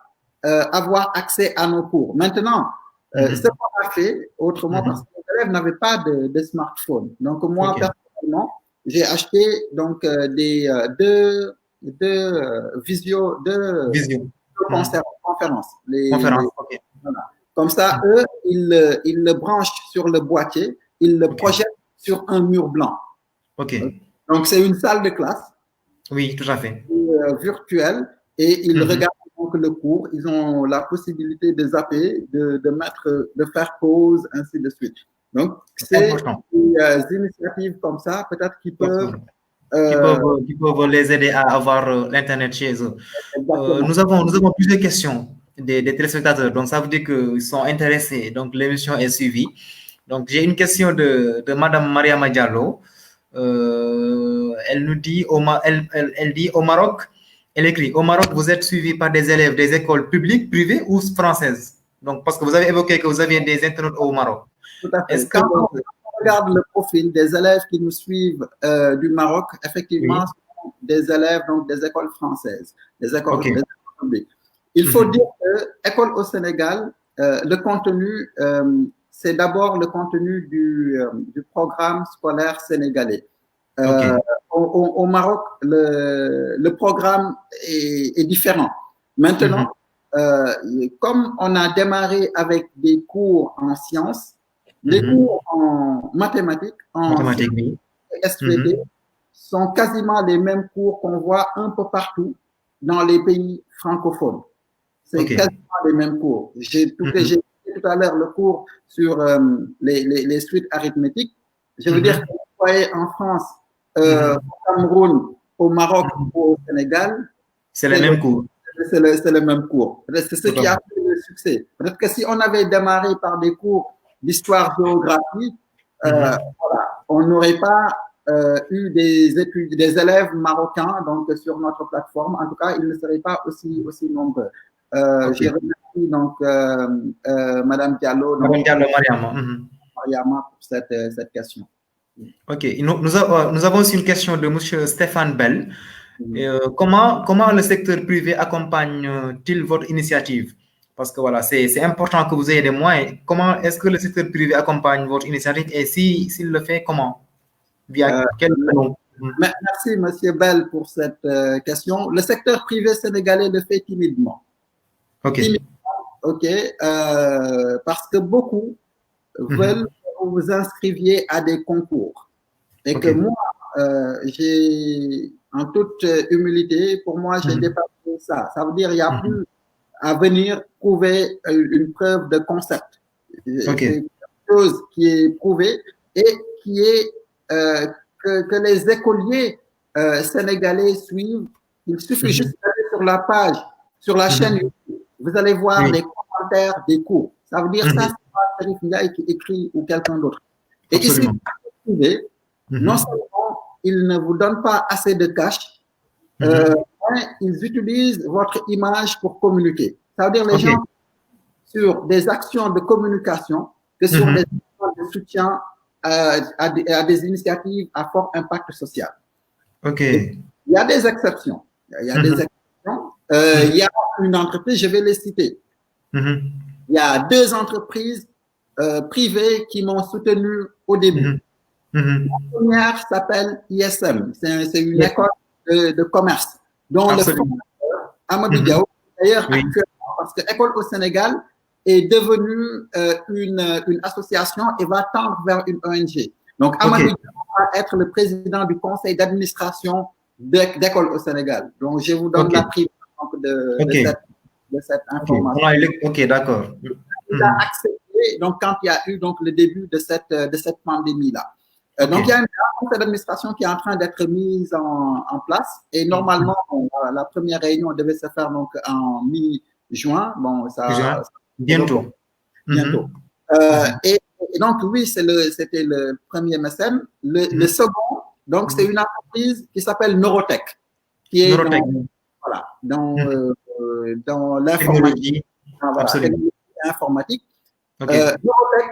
avoir accès à nos cours. Maintenant, ce qu'on a fait autrement, parce que les élèves n'avaient pas de smartphone. Donc, moi, personnellement, j'ai acheté donc, deux conférences. Voilà. Comme ça, eux, ils le branchent sur le boîtier, ils le projettent sur un mur blanc. Donc, c'est une salle de classe. Oui, tout à fait. Virtuelle, et ils regardent donc le cours. Ils ont la possibilité de zapper, de faire pause, ainsi de suite. Donc, c'est des initiatives comme ça, peut-être qui peuvent les aider à avoir l'Internet chez eux. Nous avons plusieurs questions des téléspectateurs, donc ça veut dire qu'ils sont intéressés. Donc, l'émission est suivie. Donc, j'ai une question de Madame Mariama Diallo. Elle nous dit, elle dit au Maroc, Elle écrit, au Maroc, vous êtes suivi par des élèves des écoles publiques, privées ou françaises? Donc, parce que vous avez évoqué que vous aviez des internautes au Maroc. Tout à fait. Est-ce que... Quand on regarde le profil des élèves qui nous suivent du Maroc, effectivement, ce sont des élèves donc, des écoles françaises, des écoles publiques. Il faut dire que école au Sénégal, le contenu, c'est d'abord le contenu du programme scolaire sénégalais. Au Maroc, le programme est différent. Maintenant, comme on a démarré avec des cours en sciences, les cours en mathématiques, en SVT, sont quasiment les mêmes cours qu'on voit un peu partout dans les pays francophones. C'est quasiment les mêmes cours. J'ai tout à l'heure le cours sur les suites arithmétiques. Je veux dire que vous voyez en France, au Cameroun, au Maroc ou au Sénégal, c'est les mêmes cours. C'est le même cours. C'est ce qui a fait le succès. Peut-être que si on avait démarré par des cours d'histoire-géographie, voilà, on n'aurait pas eu des élèves marocains donc, sur notre plateforme. En tout cas, ils ne seraient pas aussi nombreux. J'ai remercié donc Madame Diallo, Mariama pour cette question. Ok, nous avons aussi une question de Monsieur Stéphane Bell. Comment le secteur privé accompagne-t-il votre initiative? Parce que voilà, c'est important que vous ayez des moyens. Comment est-ce que le secteur privé accompagne votre initiative et s'il le fait, comment? Via quel canal? Merci, Monsieur Bell, pour cette question. Le secteur privé sénégalais le fait timidement. Parce que beaucoup veulent que vous vous inscriviez à des concours. Et que moi, j'ai, en toute humilité, pour moi, j'ai dépassé ça. Ça veut dire qu'il n'y a plus à venir prouver une preuve de concept. C'est quelque chose qui est prouvé et qui est que les écoliers sénégalais suivent. Il suffit juste d'aller sur la page, sur la chaîne YouTube. Vous allez voir les commentaires des cours. Ça veut dire ça, c'est pas Serif Ndiaye qui écrit ou quelqu'un d'autre. Et ici, non seulement ils ne vous donnent pas assez de cash, mais ils utilisent votre image pour communiquer. Ça veut dire les gens sur des actions de communication que sur des actions de soutien à des initiatives à fort impact social. Il y a des exceptions. Il y a des exceptions. Il y a une entreprise, je vais les citer. Il y a 2 entreprises privées qui m'ont soutenu au début. La première s'appelle ISM. C'est une école de commerce dont le fondateur, Amadou Diaw, d'ailleurs actuellement, parce que l'école au Sénégal est devenue une association et va tendre vers une ONG. Donc, Amadou Diaw va être le président du conseil d'administration d'école au Sénégal. Donc, je vous donne la privée de cette information. D'accord. Il a accepté, donc, quand il y a eu donc, le début de cette pandémie-là. Donc, il y a une conseil d'administration qui est en train d'être mise en place et normalement, la première réunion devait se faire donc, en mi-juin. Bon, ça bientôt. Et donc, oui, c'était le premier mécène. Le second, donc, c'est une entreprise qui s'appelle Neurotech, qui est dans l'informatique. Neurotech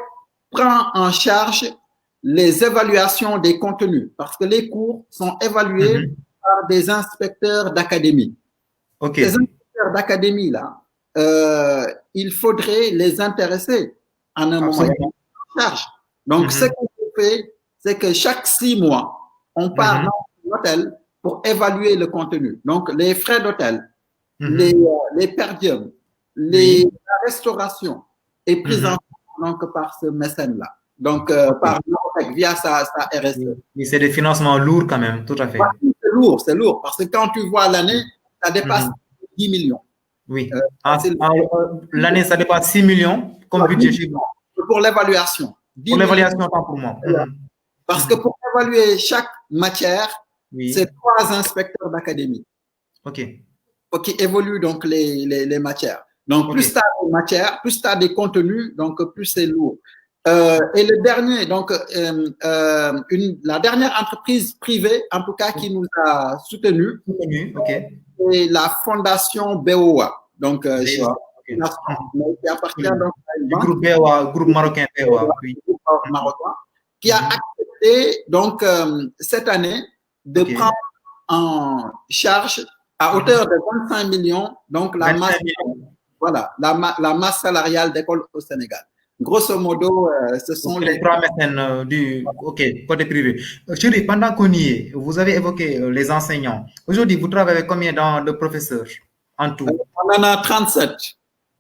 prend en charge les évaluations des contenus parce que les cours sont évalués par des inspecteurs d'académie. Ces inspecteurs d'académie-là, il faudrait les intéresser en un moment de charge. Donc, ce qu'on fait, c'est que chaque 6 mois, on part dans un hôtel pour évaluer le contenu. Donc, les frais d'hôtel, les per diem, la restauration est prise en compte donc, par ce mécène-là. Donc, par via sa RSE. Mais c'est des financements lourds quand même, tout à fait. C'est lourd, parce que quand tu vois l'année, ça dépasse 10 millions. Oui. L'année, ça dépasse 6 millions comme budget chez vous. Pour l'évaluation. Pour l'évaluation, pas pour moi. Parce que pour évaluer chaque matière, c'est 3 inspecteurs d'académie. Qui évoluent donc les matières. Donc, plus tu as des matières, plus tu as des contenus, donc plus c'est lourd. Et le dernier, donc, la dernière entreprise privée, en tout cas, qui nous a soutenus, c'est la fondation BOA. Donc, BOA, mais qui appartient donc à une du banque, groupe BOA, groupe marocain BOA. Oui. groupe marocain, qui a accepté donc cette année de prendre en charge à hauteur de 25 millions donc la masse, voilà, la masse salariale d'école au Sénégal. Grosso modo, ce sont les trois mécènes du côté privé. Chérie, pendant qu'on y est, vous avez évoqué les enseignants. Aujourd'hui, vous travaillez avec combien de professeurs en tout? On en a 37.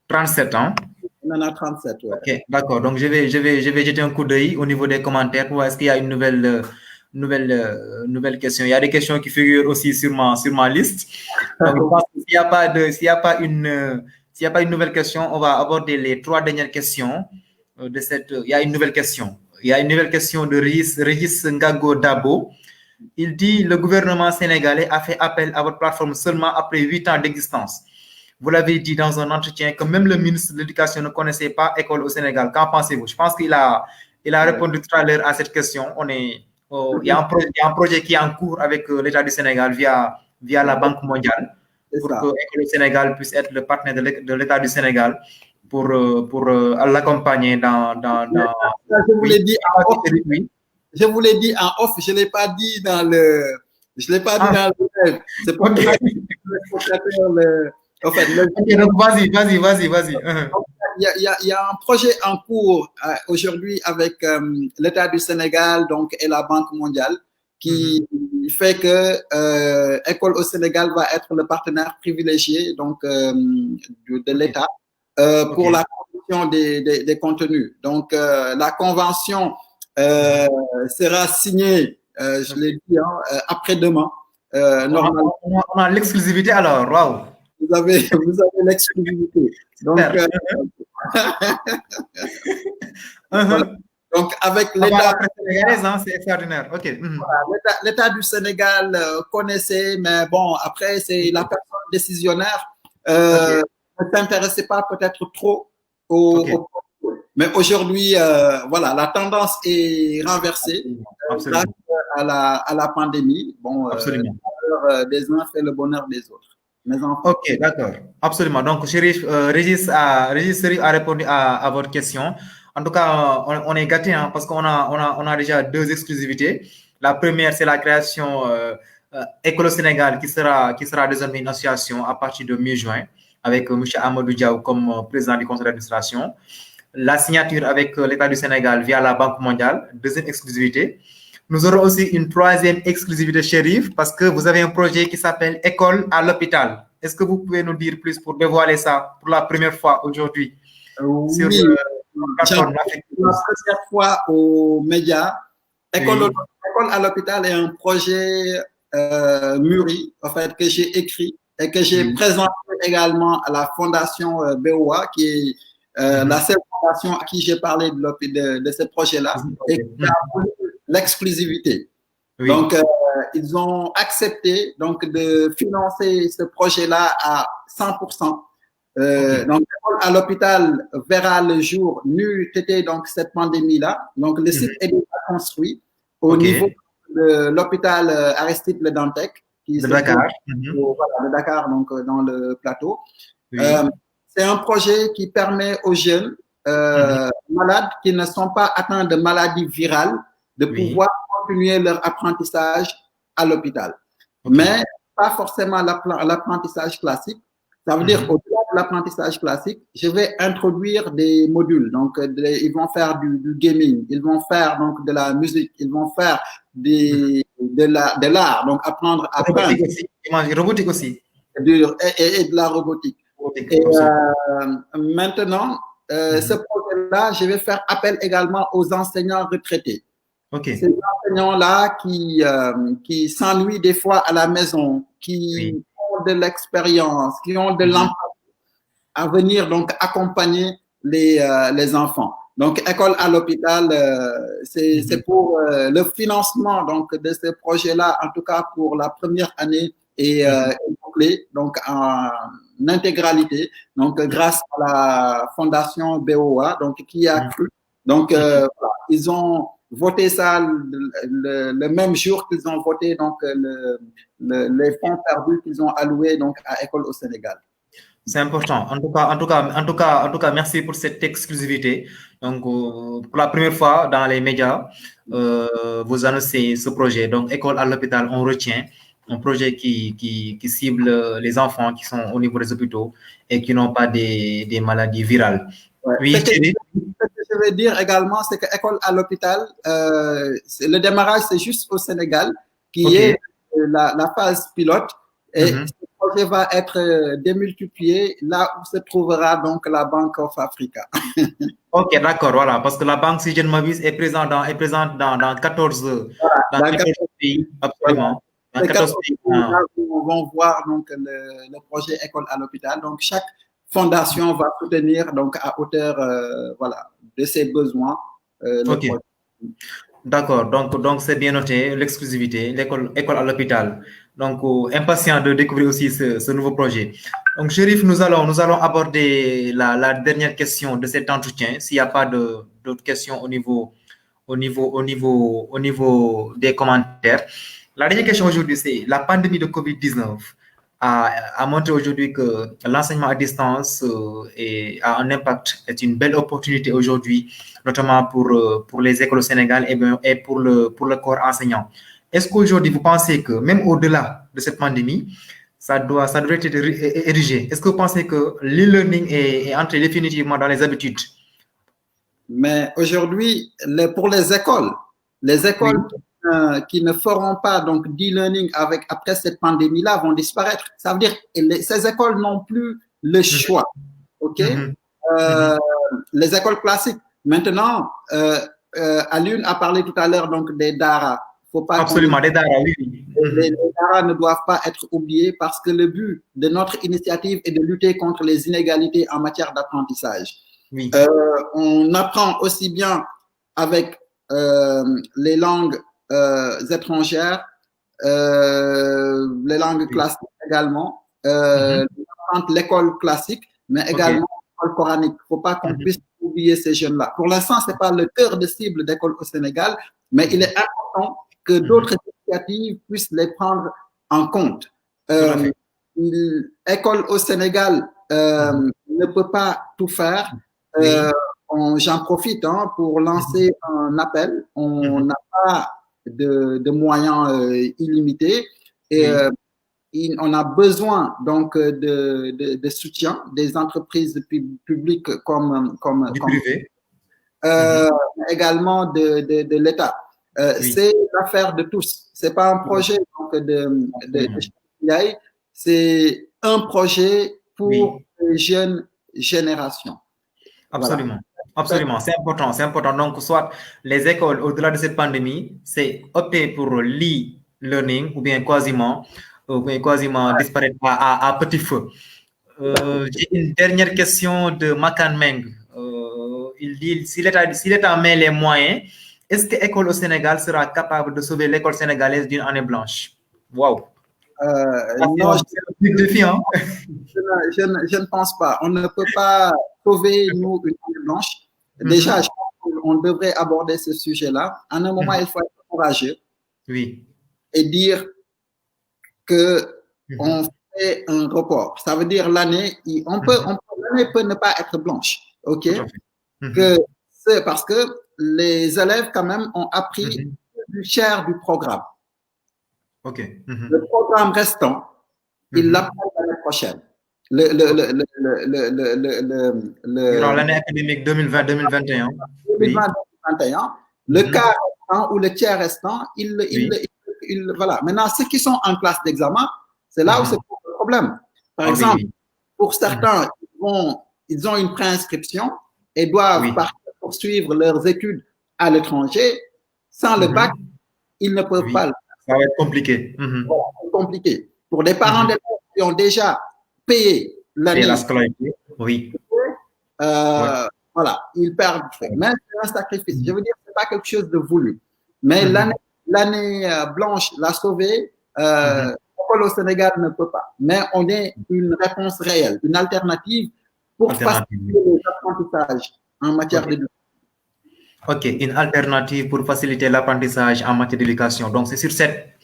37 ans. On en a 37, ouais. Ok, d'accord. Donc, je vais jeter un coup d'œil au niveau des commentaires pour voir est-ce qu'il y a une nouvelle question. Il y a des questions qui figurent aussi sur ma liste. Donc, je pense que s'il n'y a pas une nouvelle question, on va aborder les 3 dernières questions de cette. Il y a une nouvelle question. Il y a une nouvelle question de Régis Ngago Dabo. Il dit le gouvernement sénégalais a fait appel à votre plateforme seulement après 8 ans d'existence. Vous l'avez dit dans un entretien que même le ministre de l'Éducation ne connaissait pas École au Sénégal. Qu'en pensez-vous? Je pense qu'il a répondu tout à l'heure à cette question. Il y a un projet qui est en cours avec l'État du Sénégal via la Banque mondiale pour que École au Sénégal puisse être le partenaire de l'État du Sénégal pour l'accompagner dans. Je vous l'ai dit en off. Je vous l'ai dit en off. Je l'ai pas dit dans le. Je l'ai pas dit dans le rêve. C'est pour ça que en fait, donc vas-y. Il y a un projet en cours aujourd'hui avec l'État du Sénégal donc, et la Banque mondiale qui fait que École au Sénégal va être le partenaire privilégié donc, de l'État pour la construction des contenus. Donc, la convention sera signée, je l'ai dit, après-demain. Normalement, on a l'exclusivité alors, waouh! Vous avez l'exclusivité. Donc, voilà. Donc, avec l'État c'est extraordinaire. Ok. Voilà, l'État du Sénégal connaissait, mais bon, après, c'est la personne décisionnaire ne s'intéressait pas peut-être trop mais aujourd'hui, voilà, la tendance est renversée grâce à la pandémie. Bon, absolument. Le bonheur des uns fait le bonheur des autres. Ok, d'accord. Absolument. Donc, Régis a répondu à votre question. En tout cas, on est gâtés parce qu'on a déjà 2 exclusivités. La première, c'est la création École au Sénégal qui sera désormais une association à partir de mi-juin avec M. Amadou Diaw comme président du conseil d'administration. La signature avec l'État du Sénégal via la Banque mondiale, 2e exclusivité. Nous aurons aussi une 3e exclusivité, Chérif, parce que vous avez un projet qui s'appelle École à l'hôpital. Est-ce que vous pouvez nous dire plus pour dévoiler ça pour la première fois aujourd'hui? Sur la première fois aux médias. École à l'hôpital est un projet mûri, en fait, que j'ai écrit et que j'ai présenté également à la fondation BOA, qui est la seule fondation à qui j'ai parlé de ce projet-là et qui a voulu l'exclusivité. Oui. Donc, ils ont accepté donc, de financer ce projet-là à 100%. Donc, l'école à l'hôpital verra le jour n'eût été donc cette pandémie-là. Donc, le site est déjà construit au niveau de l'hôpital Aristide Le Dantec, qui de Dakar. Voilà, de Dakar, donc dans le plateau. Oui. C'est un projet qui permet aux jeunes malades qui ne sont pas atteints de maladies virales de pouvoir continuer leur apprentissage à l'hôpital. Mais pas forcément l'apprentissage classique. Ça veut dire au-delà de l'apprentissage classique, je vais introduire des modules. Donc, ils vont faire du gaming, ils vont faire donc de la musique, ils vont faire de l'art, donc apprendre à peindre. Robotique aussi. Et de la robotique. Et maintenant, ce projet-là, je vais faire appel également aux enseignants retraités. Ces enseignants-là qui s'ennuient des fois à la maison, qui ont de l'expérience, qui ont de l'empathie à venir donc accompagner les enfants. Donc, École à l'hôpital, c'est pour le financement donc, de ce projet-là, en tout cas pour la première année, et bouclé donc en intégralité, donc grâce à la fondation BOA, donc qui a cru. Donc, voilà, ils ont voté ça le même jour qu'ils ont voté donc les fonds perdus qu'ils ont alloués donc à École au Sénégal. C'est important. En tout cas, merci pour cette exclusivité. Donc, pour la première fois dans les médias, vous annoncez ce projet. Donc, École à l'hôpital, on retient un projet qui cible les enfants qui sont au niveau des hôpitaux et qui n'ont pas des maladies virales. Ouais. Oui, ce que je veux dire également, c'est que École à l'hôpital, le démarrage, c'est juste au Sénégal, qui est la phase pilote. Et ce projet va être démultiplié là où se trouvera donc la Bank of Africa. Ok, d'accord, voilà, parce que la banque, si je ne m'abuse, est présente dans 14, voilà, dans 14 pays, absolument. Dans 14 pays, on va voir donc le projet École à l'hôpital. Donc, chaque fondation va soutenir donc à hauteur voilà, de ses besoins. Ok. D'accord, donc c'est bien noté, l'exclusivité, l'école à l'hôpital. Donc, impatient de découvrir aussi ce nouveau projet. Donc, Chérif, nous allons aborder la dernière question de cet entretien. S'il n'y a pas d'autres questions au niveau des commentaires. La dernière question aujourd'hui, c'est la pandémie de COVID-19 a montré aujourd'hui que l'enseignement à distance a un impact, est une belle opportunité aujourd'hui, notamment pour les écoles au Sénégal et pour le corps enseignant. Est-ce qu'aujourd'hui, vous pensez que même au-delà de cette pandémie, ça devrait être érigé? Est-ce que vous pensez que l'e-learning est entré définitivement dans les habitudes? Mais aujourd'hui, pour les écoles qui ne feront pas donc d'e-learning après cette pandémie-là vont disparaître. Ça veut dire que ces écoles n'ont plus le choix. OK? Les écoles classiques. Maintenant, Alioune a parlé tout à l'heure donc des DARA. Faut pas absolument, les DARA, oui. Les DARA ne doivent pas être oubliés parce que le but de notre initiative est de lutter contre les inégalités en matière d'apprentissage. Oui. On apprend aussi bien avec les langues étrangères, les langues classiques également, l'école classique, mais également l'école coranique. Il ne faut pas qu'on puisse oublier ces jeunes-là. Pour l'instant, ce n'est pas le cœur de cible d'école au Sénégal, mais il est important que d'autres initiatives puissent les prendre en compte. École au Sénégal ne peut pas tout faire. J'en profite pour lancer un appel. On n'a pas de moyens illimités et on a besoin donc de soutien des entreprises publiques comme du privé, également de l'État. C'est l'affaire de tous. C'est pas un projet donc, de c'est un projet pour les jeunes générations. Absolument. Voilà. Absolument, c'est important. Donc, soit les écoles, au-delà de cette pandémie, c'est opter pour l'e-learning ou bien quasiment disparaître à petit feu. J'ai une dernière question de Makan Meng. Il dit, si l'État met les moyens, est-ce que l'école au Sénégal sera capable de sauver l'école sénégalaise d'une année blanche? Waouh! Non, je ne pense pas. On ne peut pas sauver nous une année blanche. Déjà, je pense qu'on devrait aborder ce sujet-là. À un moment, il faut être courageux et dire que on fait un report. Ça veut dire l'année, l'année peut ne pas être blanche, ok? C'est parce que les élèves quand même ont appris du cher du programme. Ok. Le programme restant, ils l'apprennent l'année prochaine. Durant l'année académique 2020-2021. 2020-2021, le quart restant ou le tiers restant, voilà. Maintenant, ceux qui sont en classe d'examen, c'est là où c'est le problème. Par exemple, pour certains, ils ont une préinscription et doivent poursuivre leurs études à l'étranger. Sans le bac, ils ne peuvent pas le faire. Ça va être compliqué. Voilà, c'est compliqué. Pour des parents d'élèves qui ont déjà payé l'année. Et la scolarité, voilà, ils perdent. Mais c'est un sacrifice. Je veux dire, ce n'est pas quelque chose de voulu. Mais l'année blanche, la sauver, l'école au Sénégal ne peut pas. Mais on est une réponse réelle, une alternative pour faciliter les apprentissages en matière d'éducation. OK, une alternative pour faciliter l'apprentissage en matière d'éducation. Donc, c'est sur cette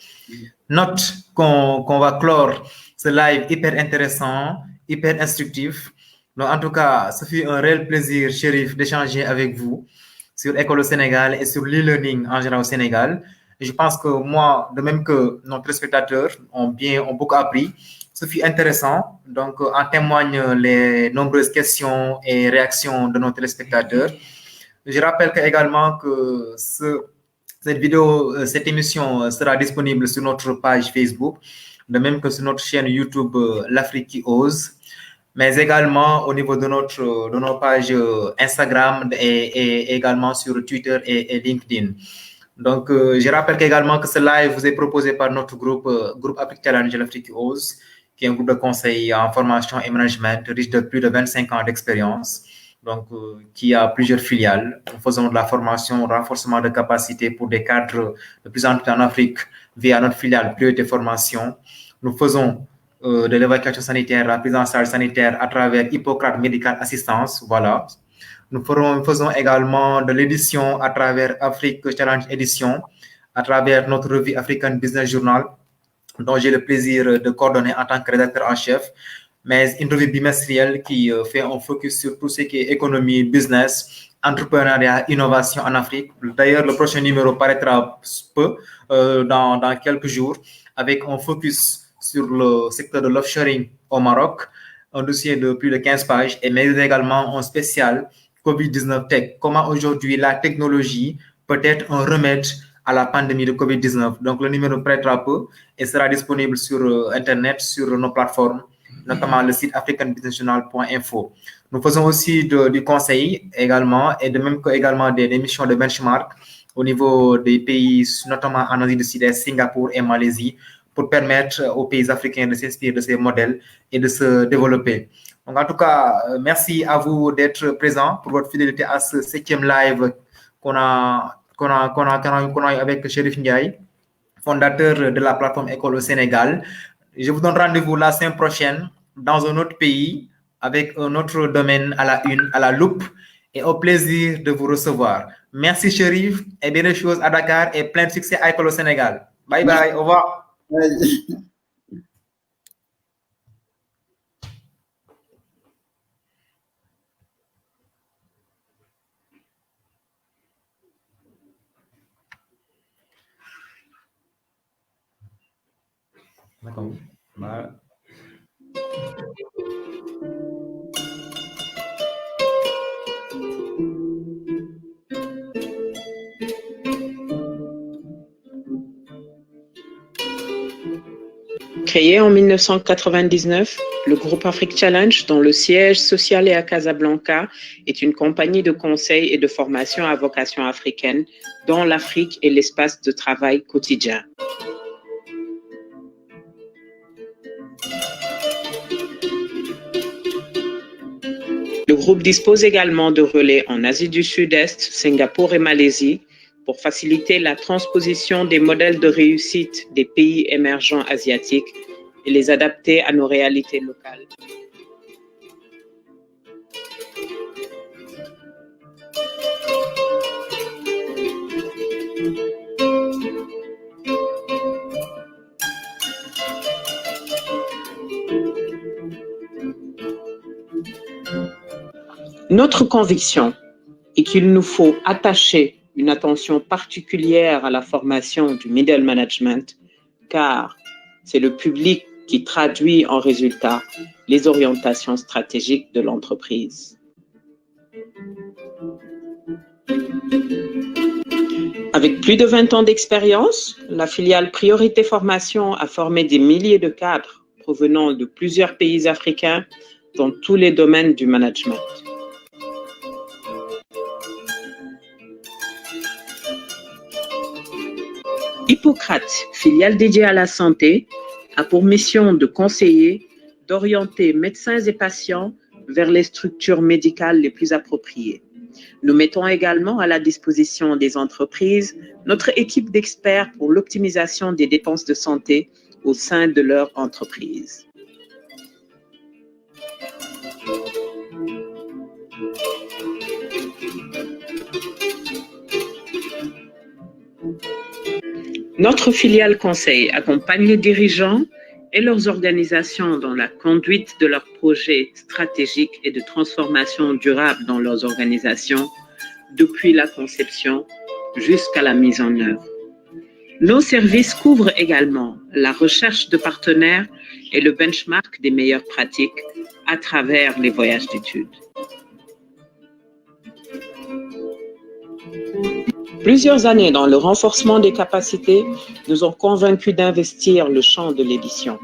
note qu'on va clore ce live hyper intéressant, hyper instructif. Donc, en tout cas, ce fut un réel plaisir, Chérif, d'échanger avec vous sur École au Sénégal et sur l'e-learning en général au Sénégal. Et je pense que moi, de même que nos téléspectateurs ont beaucoup appris. Ce fut intéressant. Donc, en témoignent les nombreuses questions et réactions de nos téléspectateurs. Je rappelle également que cette émission sera disponible sur notre page Facebook, de même que sur notre chaîne YouTube L'Afrique qui ose, mais également au niveau de nos pages Instagram et également sur Twitter et LinkedIn. Donc, je rappelle également que ce live vous est proposé par notre groupe Afrique Challenge L'Afrique qui ose, qui est un groupe de conseil en formation et management riche de plus de 25 ans d'expérience. Donc, qui a plusieurs filiales. Nous faisons de la formation, renforcement de capacités pour des cadres de plus en plus en Afrique via notre filiale Priorité Formation. Nous faisons de l'évacuation sanitaire, la prise en charge sanitaire à travers Hippocrate Medical Assistance. Voilà. Nous faisons également de l'édition à travers Afrique Challenge Édition, à travers notre revue African Business Journal, dont j'ai le plaisir de coordonner en tant que rédacteur en chef, mais une revue bimestrielle qui fait un focus sur tout ce qui est économie, business, entrepreneuriat, innovation en Afrique. D'ailleurs, le prochain numéro paraîtra dans quelques jours, avec un focus sur le secteur de l'offshoring au Maroc, un dossier de plus de 15 pages, mais également un spécial COVID-19 Tech. Comment aujourd'hui la technologie peut être un remède à la pandémie de COVID-19. Donc, le numéro paraîtra peu et sera disponible sur Internet, sur nos plateformes, notamment le site africanbusinessjournal.info. Nous faisons aussi du conseil également, et de même que également des missions de benchmark au niveau des pays, notamment en Asie du Sud-Est, Singapour et Malaisie, pour permettre aux pays africains de s'inspirer de ces modèles et de se développer. Donc, en tout cas, merci à vous d'être présents pour votre fidélité à ce 7e live qu'on a avec Chérif Ndiaye, fondateur de la plateforme École au Sénégal. Je vous donne rendez-vous la semaine prochaine dans un autre pays avec un autre domaine à la loupe et au plaisir de vous recevoir. Merci Chérif et bien des choses à Dakar et plein de succès à École au Sénégal. Bye bye, au revoir. Bye. D'accord. Voilà. Créé en 1999, le groupe Afrique Challenge, dont le siège social est à Casablanca, est une compagnie de conseil et de formation à vocation africaine, dont l'Afrique est l'espace de travail quotidien. Le groupe dispose également de relais en Asie du Sud-Est, Singapour et Malaisie, pour faciliter la transposition des modèles de réussite des pays émergents asiatiques et les adapter à nos réalités locales. Notre conviction est qu'il nous faut attacher une attention particulière à la formation du middle management, car c'est le public qui traduit en résultat les orientations stratégiques de l'entreprise. Avec plus de 20 ans d'expérience, la filiale Priorité Formation a formé des milliers de cadres provenant de plusieurs pays africains dans tous les domaines du management. Hippocrate, filiale dédiée à la santé, a pour mission de conseiller, d'orienter médecins et patients vers les structures médicales les plus appropriées. Nous mettons également à la disposition des entreprises notre équipe d'experts pour l'optimisation des dépenses de santé au sein de leur entreprise. Notre filiale conseil accompagne les dirigeants et leurs organisations dans la conduite de leurs projets stratégiques et de transformation durable dans leurs organisations, depuis la conception jusqu'à la mise en œuvre. Nos services couvrent également la recherche de partenaires et le benchmark des meilleures pratiques à travers les voyages d'études. Plusieurs années dans le renforcement des capacités nous ont convaincus d'investir le champ de l'édition.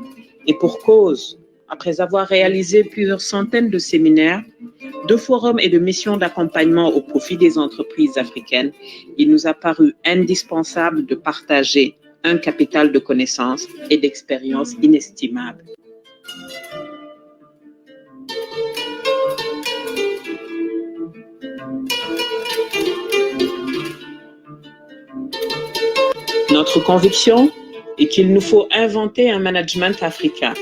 Et pour cause, après avoir réalisé plusieurs centaines de séminaires, de forums et de missions d'accompagnement au profit des entreprises africaines, il nous a paru indispensable de partager un capital de connaissances et d'expériences inestimables. Notre conviction est qu'il nous faut inventer un management africain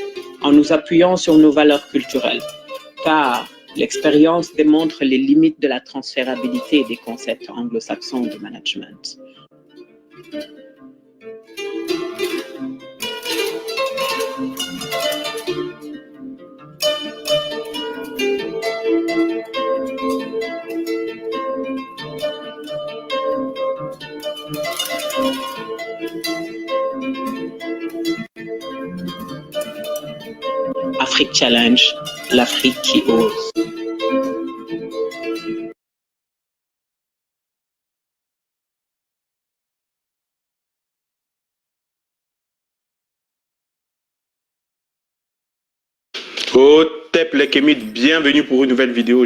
en nous appuyant sur nos valeurs culturelles, car l'expérience démontre les limites de la transférabilité des concepts anglo-saxons de management. Afrique Challenge, l'Afrique qui ose. Hotep les Kémites, bienvenue pour une nouvelle vidéo.